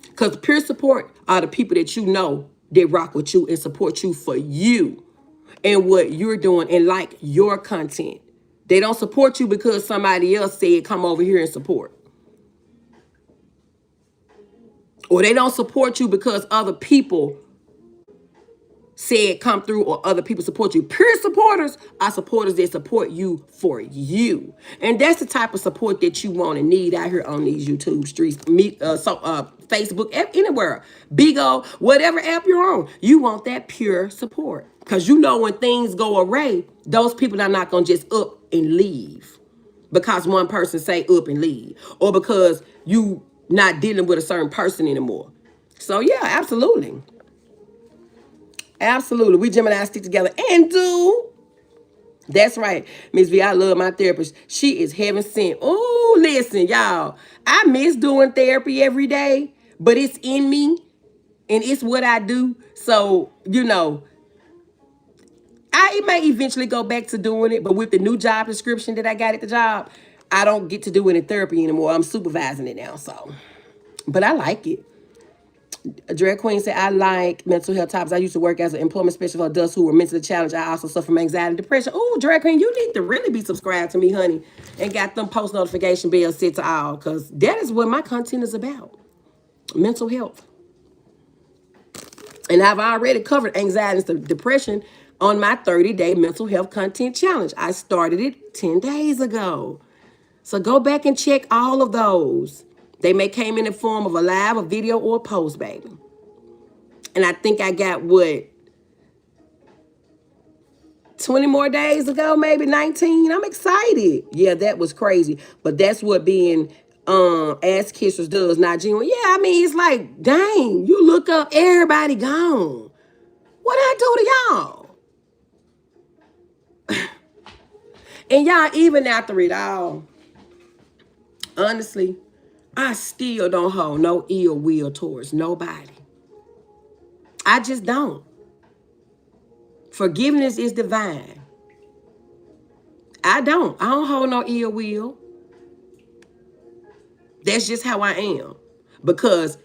Because pure support are the people that you know that rock with you and support you for you and what you're doing and like your content. They don't support you because somebody else said come over here and support. Or they don't support you because other people said come through or other people support you. Pure supporters are supporters that support you for you. And that's the type of support that you want and need out here on these YouTube streets, Facebook, anywhere, Bigo, whatever app you're on. You want that pure support. Because you know when things go awry, those people are not going to just up and leave because one person say up and leave or because you not dealing with a certain person anymore. So yeah, absolutely. Absolutely. We Gemini stick together and do. That's right. Miss V, I love my therapist. She is heaven sent. Oh, listen, y'all. I miss doing therapy every day, but it's in me and it's what I do. So, I may eventually go back to doing it, but with the new job description that I got at the job, I don't get to do any therapy anymore. I'm supervising it now. So, but I like it. Drag Queen said, I like mental health topics. I used to work as an employment specialist for adults who were mentally challenged. I also suffer from anxiety and depression. Oh, Drag Queen, you need to really be subscribed to me, honey, and got them post notification bells set to all, because that is what my content is about. Mental health. And I've already covered anxiety and depression on my 30-day mental health content challenge. I started it 10 days ago. So go back and check all of those. They may came in the form of a live, a video, or a post, baby. And I think I got 20 more days ago, maybe 19. I'm excited. Yeah, that was crazy. But that's what being ass kissers does, not genuine. Yeah, I mean, it's like, dang, you look up, everybody gone. What I do to y'all? And y'all, even after it all, honestly, I still don't hold no ill will towards nobody. I just don't. Forgiveness is divine. I don't hold no ill will. That's just how I am. Because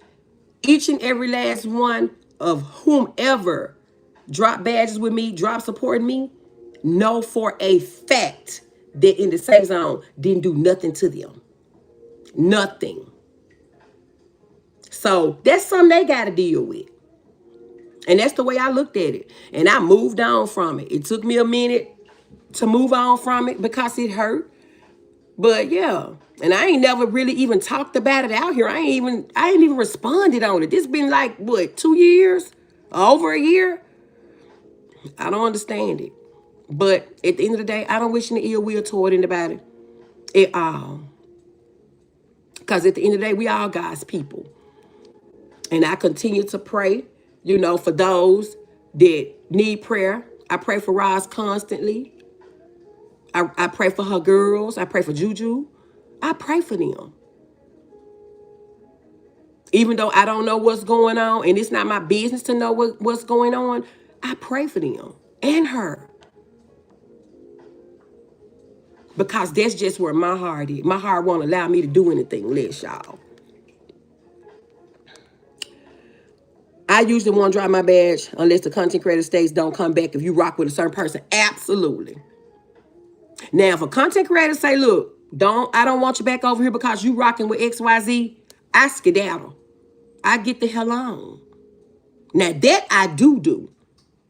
each and every last one of whomever drop badges with me, drop supporting me, know for a fact that in the safe zone didn't do nothing to them. Nothing. So that's something they got to deal with. And that's the way I looked at it. And I moved on from it. It took me a minute to move on from it because it hurt. But yeah. And I ain't never really even talked about it out here. I ain't even responded on it. This been like, what, 2 years? Over a year? I don't understand it. But at the end of the day, I don't wish any ill will toward anybody at all. Because at the end of the day, we all God's people. And I continue to pray, for those that need prayer. I pray for Roz constantly. I pray for her girls. I pray for Juju. I pray for them. Even though I don't know what's going on and it's not my business to know what's going on, I pray for them and her. Because that's just where my heart is. My heart won't allow me to do anything less, y'all. I usually won't drop my badge unless the content creator states don't come back if you rock with a certain person. Absolutely. Now, if a content creator say, look, I don't want you back over here because you rocking with XYZ, I skedaddle. I get the hell on. Now, that I do.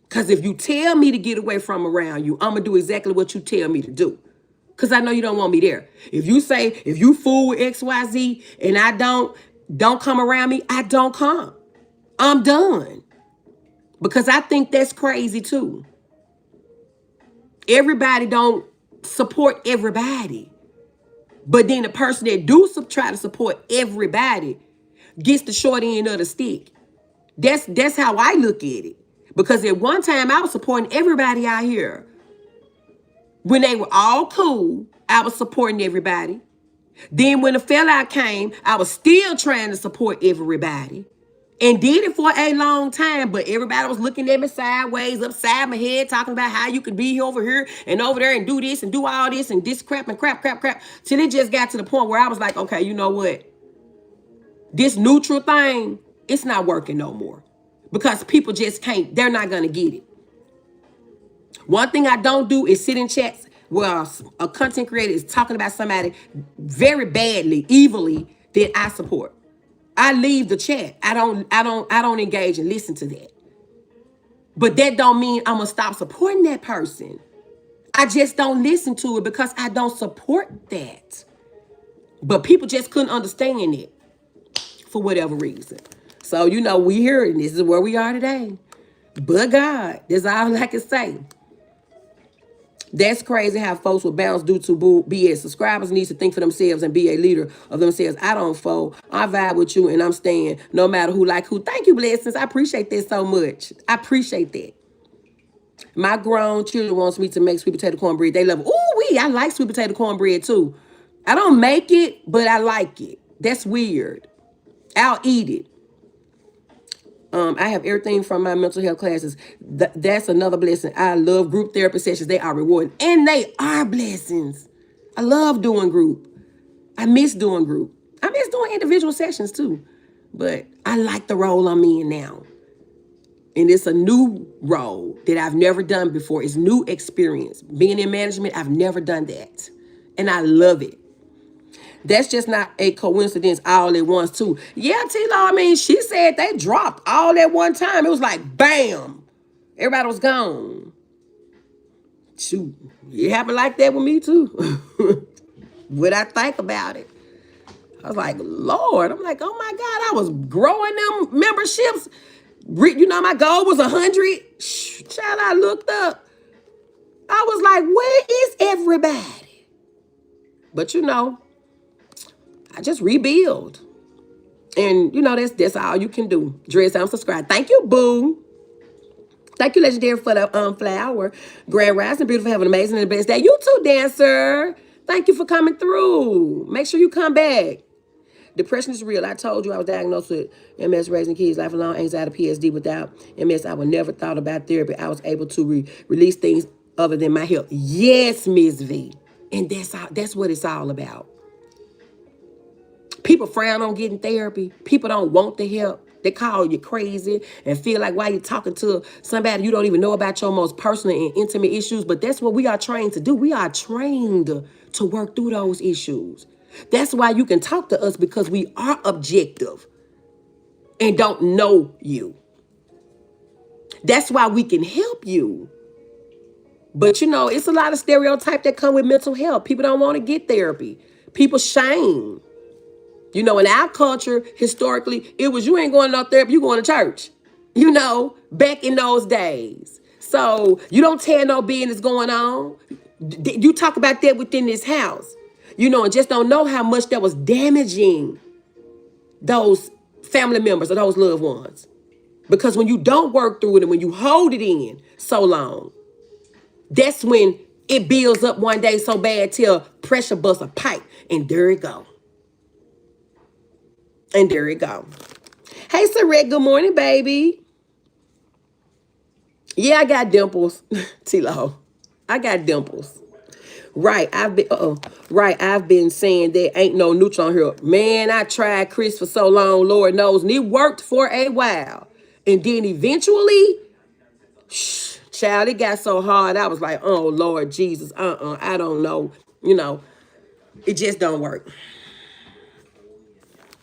Because if you tell me to get away from around you, I'm going to do exactly what you tell me to do. Because I know you don't want me there. If you fool with XYZ and I don't come around me, I don't come. I'm done. Because I think that's crazy too. Everybody don't support everybody. But then the person that do try to support everybody gets the short end of the stick. That's how I look at it. Because at one time I was supporting everybody out here. When they were all cool, I was supporting everybody. Then when the fallout came, I was still trying to support everybody. And did it for a long time, but everybody was looking at me sideways, upside my head, talking about how you could be over here and over there and do this and do all this and this crap and crap. Till it just got to the point where I was like, okay, you know what? This neutral thing, it's not working no more. Because people just can't, they're not gonna get it. One thing I don't do is sit in chats where a content creator is talking about somebody very badly, evilly, that I support. I leave the chat. I don't engage and listen to that. But that don't mean I'm gonna stop supporting that person. I just don't listen to it because I don't support that. But people just couldn't understand it for whatever reason. So, we here and this is where we are today. But God, that's all I can say. That's crazy how folks will bounce due to BS. Subscribers need to think for themselves and be a leader of themselves. I don't fold. I vibe with you and I'm staying no matter who like who. Thank you, blessings. I appreciate that so much. I appreciate that. My grown children wants me to make sweet potato cornbread. They love it. Ooh, I like sweet potato cornbread too. I don't make it, but I like it. That's weird. I'll eat it. I have everything from my mental health classes. That's another blessing. I love group therapy sessions. They are rewarding. And they are blessings. I love doing group. I miss doing group. I miss doing individual sessions too. But I like the role I'm in now. And it's a new role that I've never done before. It's new experience. Being in management, I've never done that. And I love it. That's just not a coincidence all at once, too. Yeah, T-Law, she said they dropped all at one time. It was like, bam. Everybody was gone. Shoot, it happened like that with me, too. What I think about it. I was like, Lord. I'm like, oh, my God. I was growing them memberships. My goal was 100. Child, I looked up. I was like, where is everybody? But, I just rebuild. And, that's all you can do. Dress, I'm subscribed. Thank you, boo. Thank you, Legendary, for the flower. Grand Rising, beautiful, have an amazing and blessed day. You too, dancer. Thank you for coming through. Make sure you come back. Depression is real. I told you I was diagnosed with MS, raising kids, lifelong anxiety, PSD. Without MS, I would never thought about therapy. I was able to release things other than my health. Yes, Ms. V. And that's what it's all about. People frown on getting therapy. People don't want the help. They call you crazy and feel like why you're talking to somebody you don't even know about your most personal and intimate issues. But that's what we are trained to do. We are trained to work through those issues. That's why you can talk to us, because we are objective and don't know you. That's why we can help you. But it's a lot of stereotypes that come with mental health. People don't want to get therapy. People shame. In our culture, historically, it was you ain't going to no therapy, you going to church. Back in those days. So you don't tell no business going on. You talk about that within this house. And just don't know how much that was damaging those family members or those loved ones. Because when you don't work through it and when you hold it in so long, that's when it builds up one day so bad till pressure busts a pipe. And there it go. And there it go. Hey, Saret, good morning, baby. Yeah, I got dimples. T-Lo. I got dimples. Right, I've been saying there ain't no neutral here. Man, I tried Chris for so long, Lord knows, and it worked for a while. And then eventually, child, it got so hard. I was like, oh, Lord Jesus, I don't know. It just don't work.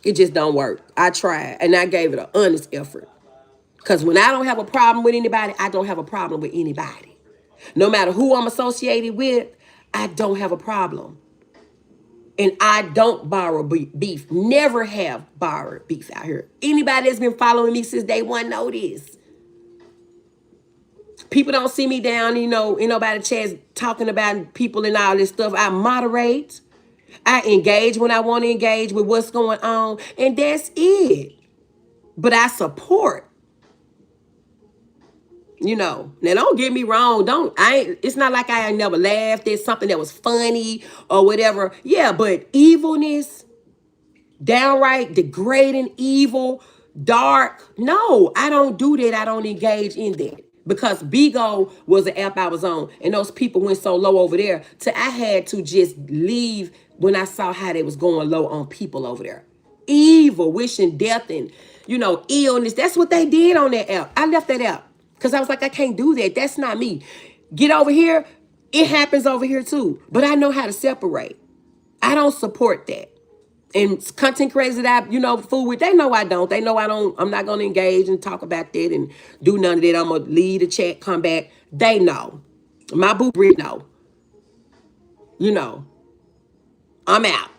It just don't work. I tried, and I gave it an honest effort. Because when I don't have a problem with anybody, I don't have a problem with anybody. No matter who I'm associated with, I don't have a problem. And I don't borrow beef. Never have borrowed beef out here. Anybody that's been following me since day one know this. People don't see me down, in nobody chats talking about people and all this stuff. I moderate. I engage when I want to engage with what's going on, and that's it. But I support. Now don't get me wrong. It's not like I ain't never laughed at something that was funny or whatever. Yeah, but evilness, downright degrading, evil, dark. No, I don't do that. I don't engage in that. Because Bigo was an app I was on, and those people went so low over there, I had to just leave when I saw how they was going low on people over there. Evil, wishing death and, illness. That's what they did on that app. I left that app because I was like, I can't do that. That's not me. Get over here. It happens over here too. But I know how to separate. I don't support that. And content creators that I, fool with, they know I don't. They know I'm not going to engage and talk about that and do none of that. I'm going to leave the chat, come back. They know. My boo Brit know. I'm out.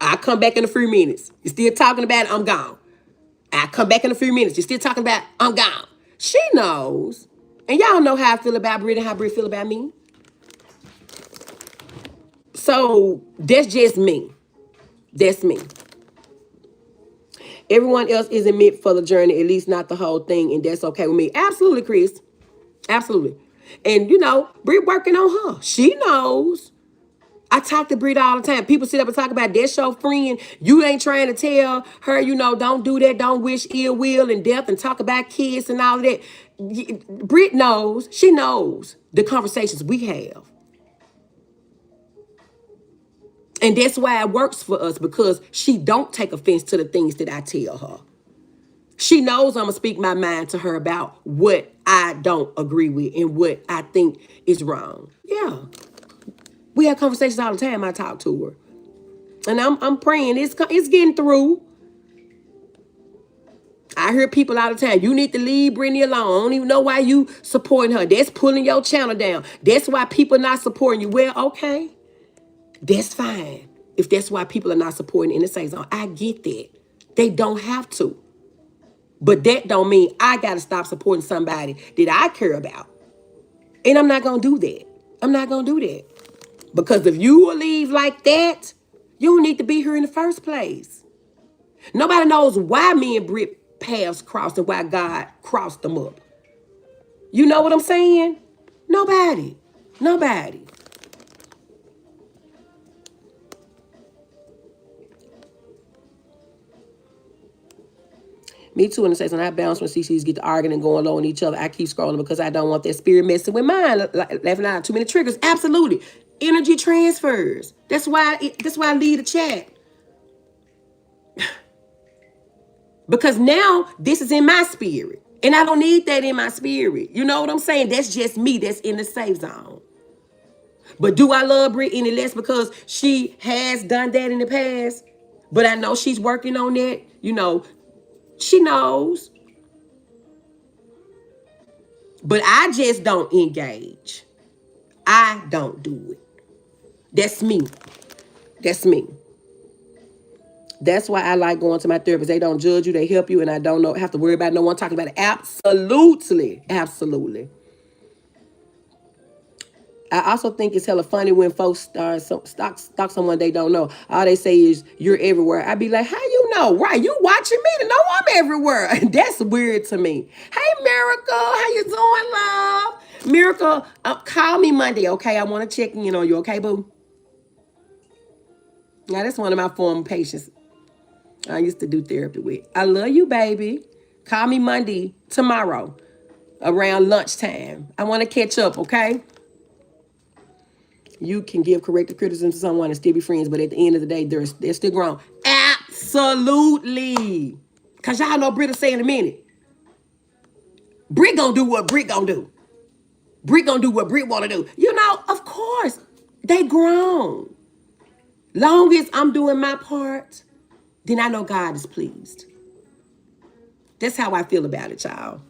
I come back in a few minutes. You still talking about it, I'm gone. I come back in a few minutes. You still talking about it, I'm gone. She knows. And y'all know how I feel about Brit and how Brit feel about me. So that's just me. That's me. Everyone else isn't meant for the journey, at least not the whole thing, and that's okay with me. Absolutely, Chris. Absolutely. And Brit working on her. She knows. I talk to Brit all the time. People sit up and talk about that's your friend. You ain't trying to tell her, don't do that. Don't wish ill will and death and talk about kids and all of that. Brit knows. She knows the conversations we have. And that's why it works for us, because she don't take offense to the things that I tell her. She knows I'm going to speak my mind to her about what I don't agree with and what I think is wrong. Yeah. We have conversations all the time. I talk to her. And I'm praying it's getting through. I hear people all the time, you need to leave Brittany alone. I don't even know why you supporting her. That's pulling your channel down. That's why people not supporting you. Well, okay. That's fine. If that's why people are not supporting InTheSafeZone, I get that. They don't have to. But that don't mean I got to stop supporting somebody that I care about. And I'm not going to do that. I'm not going to do that. Because if you will leave like that, you don't need to be here in the first place. Nobody knows why me and Britt paths crossed and why God crossed them up. You know what I'm saying? Nobody. Nobody. Me too, and it says, and I bounce when CCs get to arguing and going low on each other. I keep scrolling because I don't want that spirit messing with mine. Laughing out too many triggers. Absolutely. Energy transfers. That's why I leave the chat. Because now this is in my spirit. And I don't need that in my spirit. You know what I'm saying? That's just me. That's in the safe zone. But do I love Brit any less because she has done that in the past? But I know she's working on that. She knows. But I just don't engage. I don't do it. That's me. That's me. That's why I like going to my therapist. They don't judge you. They help you. And I don't have to worry about no one talking about it. Absolutely. Absolutely. I also think it's hella funny when folks stalk someone they don't know. All they say is, you're everywhere. I be like, how you know? Right, you watching me to know I'm everywhere. That's weird to me. Hey, Miracle, how you doing, love? Miracle, call me Monday, okay? I want to check in on you, okay, boo? Now, that's one of my former patients I used to do therapy with. I love you, baby. Call me Monday, tomorrow, around lunchtime. I want to catch up, okay? You can give corrective criticism to someone and still be friends, but at the end of the day, they're still grown. Absolutely. Because y'all know Brit will say in a minute. Brit gonna do what Brit gonna do. Brit gonna do what Brit wanna do. Of course, they grown. Long as I'm doing my part, then I know God is pleased. That's how I feel about it, y'all.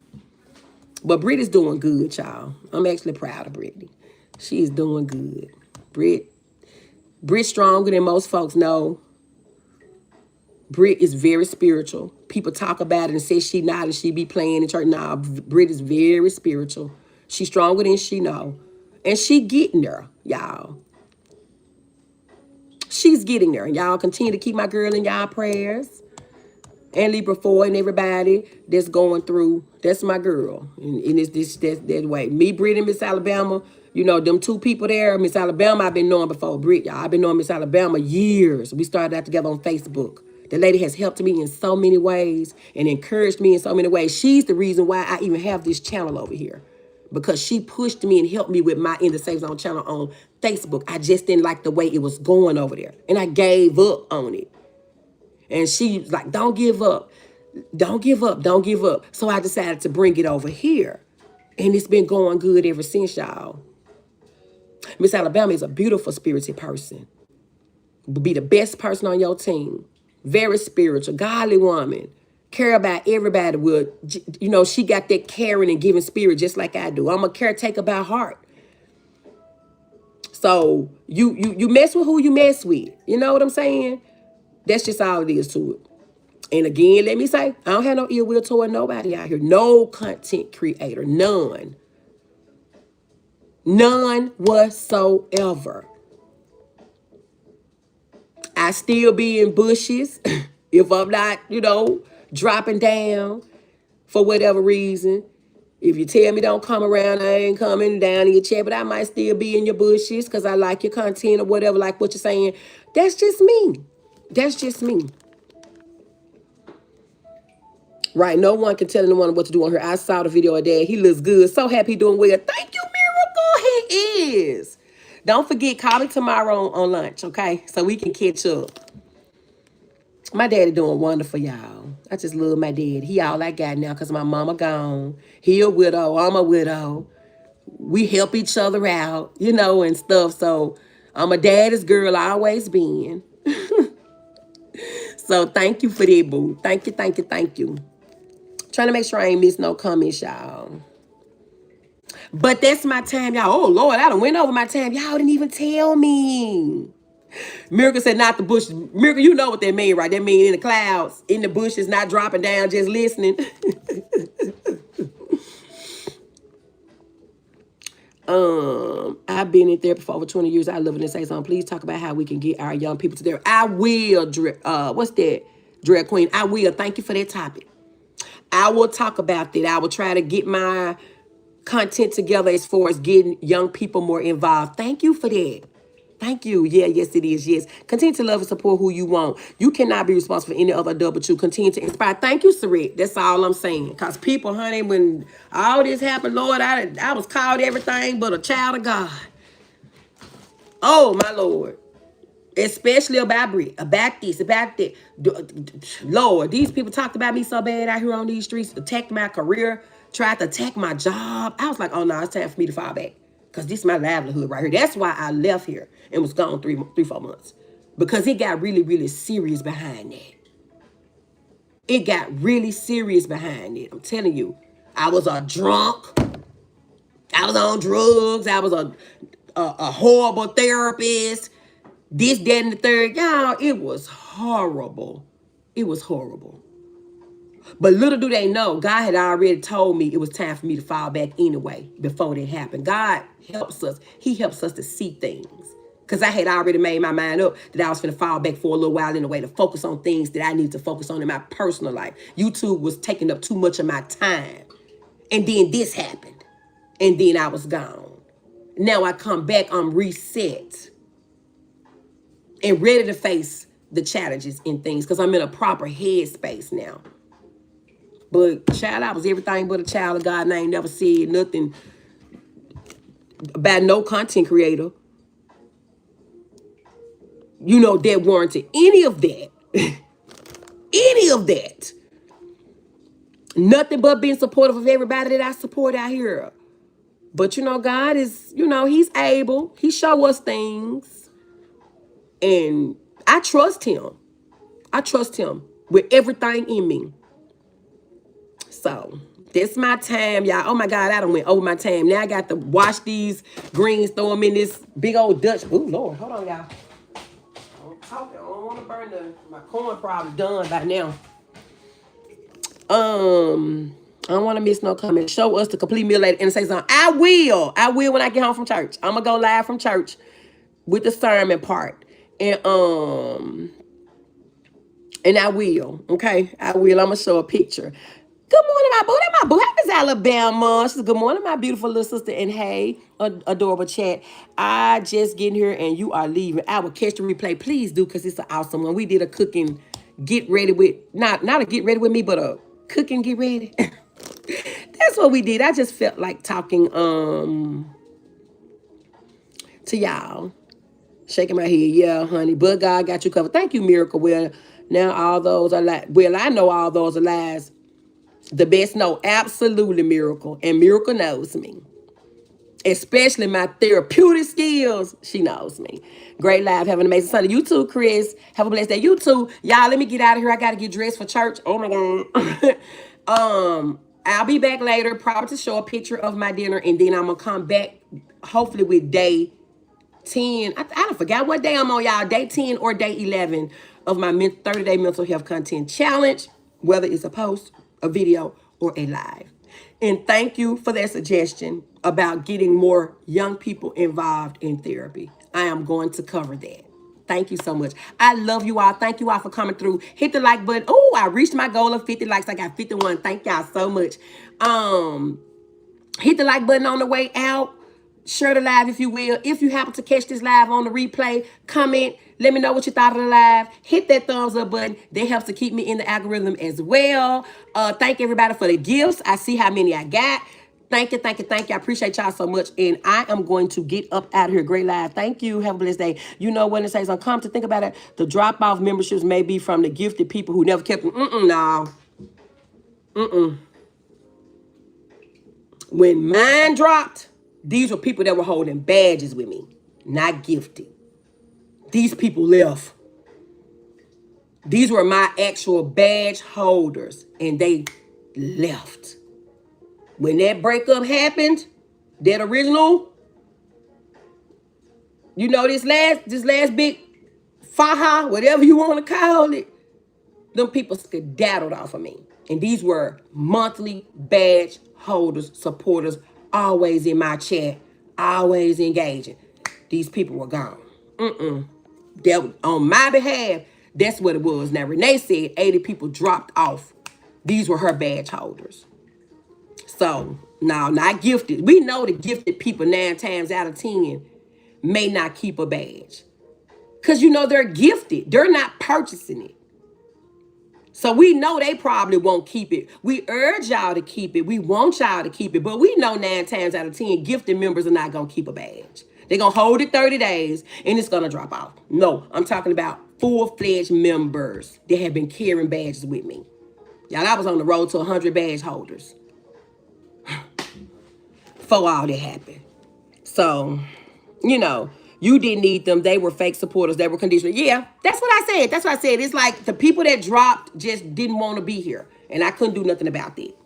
But Brit is doing good, y'all. I'm actually proud of Brittany. She is doing good. Brit stronger than most folks know. Brit is very spiritual. People talk about it and say she not and she be playing in church. Nah, Brit is very spiritual. She's stronger than she know. And she getting there, y'all. She's getting there. And y'all continue to keep my girl in y'all prayers. And Libra 4 and everybody that's going through. That's my girl. And it's that way. Me, Britt, and Miss Alabama, you know, them two people there. Miss Alabama, I've been knowing before Britt, y'all. I've been knowing Miss Alabama years. We started out together on Facebook. The lady has helped me in so many ways and encouraged me in so many ways. She's the reason why I even have this channel over here. Because she pushed me and helped me with my InTheSafeZone channel on Facebook. I just didn't like the way it was going over there. And I gave up on it. And she was like, don't give up. Don't give up. Don't give up. So I decided to bring it over here. And it's been going good ever since, y'all. Miss Alabama is a beautiful, spirited person. Will be the best person on your team. Very spiritual, godly woman. Care about everybody. You know, she got that caring and giving spirit just like I do. I'm a caretaker by heart. So you mess with who you mess with. You know what I'm saying? That's just all it is to it. And again, let me say, I don't have no ill will toward nobody out here. No content creator. None. None whatsoever. I still be in bushes if I'm not, you know, dropping down for whatever reason. If you tell me don't come around, I ain't coming down in your chair, but I might still be in your bushes because I like your content or whatever, like what you're saying. That's just me. That's just me. Right, no one can tell anyone what to do on her. I saw the video of Dad. He looks good. So happy doing well. Thank you, Miracle. He is. Don't forget, call me tomorrow on lunch, okay? So we can catch up. My daddy doing wonderful, y'all. I just love my dad. He all I got now because my mama gone. He a widow. I'm a widow. We help each other out, you know, and stuff. So I'm a daddy's girl, always been. So thank you for that, boo. Thank you, thank you, thank you. Trying to make sure I ain't miss no comments, y'all. But that's my time, y'all. Oh, Lord, I done went over my time. Y'all didn't even tell me. Miracle said not the bushes. Miracle, you know what that mean, right? That mean in the clouds, in the bushes, not dropping down, just listening. I've been in therapy for over 20 years. I love it and say something. Please talk about how we can get our young people to therapy. I will, what's that? Drag Queen. I will. Thank you for that topic. I will talk about that. I will try to get my content together as far as getting young people more involved. Thank you for that. Thank you. Yeah, yes, it is. Yes. Continue to love and support who you want. You cannot be responsible for any other adult but you. Continue to inspire. Thank you, Sarit. That's all I'm saying. Because people, honey, when all this happened, Lord, I was called everything but a child of God. Oh, my Lord. Especially about Brit, about this, about that. Lord, these people talked about me so bad out here on these streets, attacked my career, tried to attack my job. I was like, oh no, it's time for me to fall back. Because this is my livelihood right here. That's why I left here and was gone 4 months. Because it got really, really serious behind that. It got really serious behind it. I'm telling you. I was a drunk. I was on drugs. I was a horrible therapist. This, that, and the third. Y'all, it was horrible. It was horrible. But little do they know, God had already told me it was time for me to fall back anyway before that happened. God helps us. He helps us to see things. Because I had already made my mind up that I was going to fall back for a little while anyway to focus on things that I need to focus on in my personal life. YouTube was taking up too much of my time. And then this happened. And then I was gone. Now I come back, I'm reset. And ready to face the challenges and things because I'm in a proper headspace now. But child, I was everything but a child of God and I ain't never said nothing about no content creator. You know, that warranted any of that. Any of that. Nothing but being supportive of everybody that I support out here. But you know, God is, you know, he's able. He show us things. And I trust him. I trust him with everything in me. So that's my time, y'all. Oh my God, I done went over my time. Now I got to wash these greens, throw them in this big old Dutch. Oh Lord, hold on, y'all. I don't want to burn my corn probably done by now. I don't want to miss no comment. Show us the complete meal later and say something. I will when I get home from church. I'm gonna go live from church with the sermon part. And and I will, okay? I will. I'm gonna show a picture. Good morning, my boo. That my boo. Happy Alabama. She said, good morning, my beautiful little sister. And hey, adorable chat. I just getting here and you are leaving. I will catch the replay. Please do, because it's an awesome one. We did a cooking get ready with, not a get ready with me, but a cooking get ready. That's what we did. I just felt like talking to y'all. Shaking my head, yeah, honey. But God got you covered. Thank you, Miracle. Well, now all those are like, well, I know all those are lies. The best know, absolutely, Miracle. And Miracle knows me. Especially my therapeutic skills. She knows me. Great live. Have an amazing Sunday. You too, Chris. Have a blessed day. You too. Y'all, let me get out of here. I got to get dressed for church. Oh, my God. I'll be back later, probably to show a picture of my dinner. And then I'm going to come back, hopefully, with day 10. I don't forgot what day I'm on, y'all. Day 10 or day 11 of my 30-day mental health content challenge, whether it's a post, a video, or a live. And thank you for that suggestion about getting more young people involved in therapy. I am going to cover that. Thank you so much. I love you all. Thank you all for coming through. Hit the like button. Oh, I reached my goal of 50 likes. I got 51. Thank y'all so much. Hit the like button on the way out. Share the live if you will. If you happen to catch this live on the replay, comment. Let me know what you thought of the live. Hit that thumbs up button. That helps to keep me in the algorithm as well. Thank everybody for the gifts. I see how many I got. Thank you, thank you, thank you. I appreciate y'all so much. And I am going to get up out of here. Great live. Thank you. Have a blessed day. You know when it says, come to think about it, the drop-off memberships may be from the gifted people who never kept them. No. When mine dropped, these were people that were holding badges with me, not gifted. These people left. These were my actual badge holders, and they left. When that breakup happened, that original, this last big faha, whatever you want to call it, them people skedaddled off of me. And these were monthly badge holders, supporters, always in my chat, always engaging. These people were gone. That, on my behalf, that's what it was. Now, Renee said 80 people dropped off. These were her badge holders. So, no, not gifted. We know the gifted people 9 times out of 10 may not keep a badge. Because, they're gifted. They're not purchasing it. So we know they probably won't keep it. We urge y'all to keep it. We want y'all to keep it. But we know 9 times out of 10, gifted members are not going to keep a badge. They're going to hold it 30 days and it's going to drop off. No, I'm talking about full-fledged members that have been carrying badges with me. Y'all, I was on the road to 100 badge holders before all that happened. So, you didn't need them. They were fake supporters. They were conditional. Yeah, that's what I said. That's what I said. It's like the people that dropped just didn't want to be here. And I couldn't do nothing about that.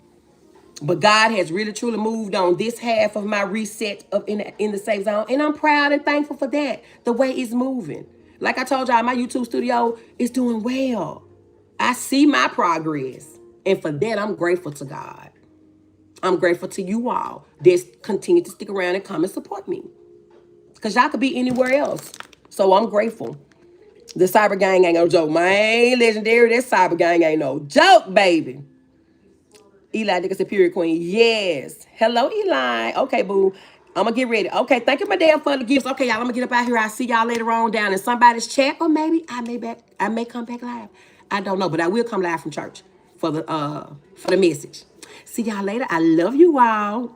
But God has really, truly moved on this half of my reset of in the safe zone. And I'm proud and thankful for that. The way it's moving. Like I told y'all, my YouTube studio is doing well. I see my progress. And for that, I'm grateful to God. I'm grateful to you all that continue to stick around and come and support me. Because y'all could be anywhere else. So I'm grateful. The cyber gang ain't no joke. Man, legendary, that cyber gang ain't no joke, baby. Eli Dickinson, Superior Queen. Yes. Hello, Eli. Okay, boo. I'm going to get ready. Okay, thank you, my damn, for the gifts. Okay, y'all, I'm going to get up out here. I'll see y'all later on down in somebody's chat. Or maybe I may come back live. I don't know, but I will come live from church for the message. See y'all later. I love you all.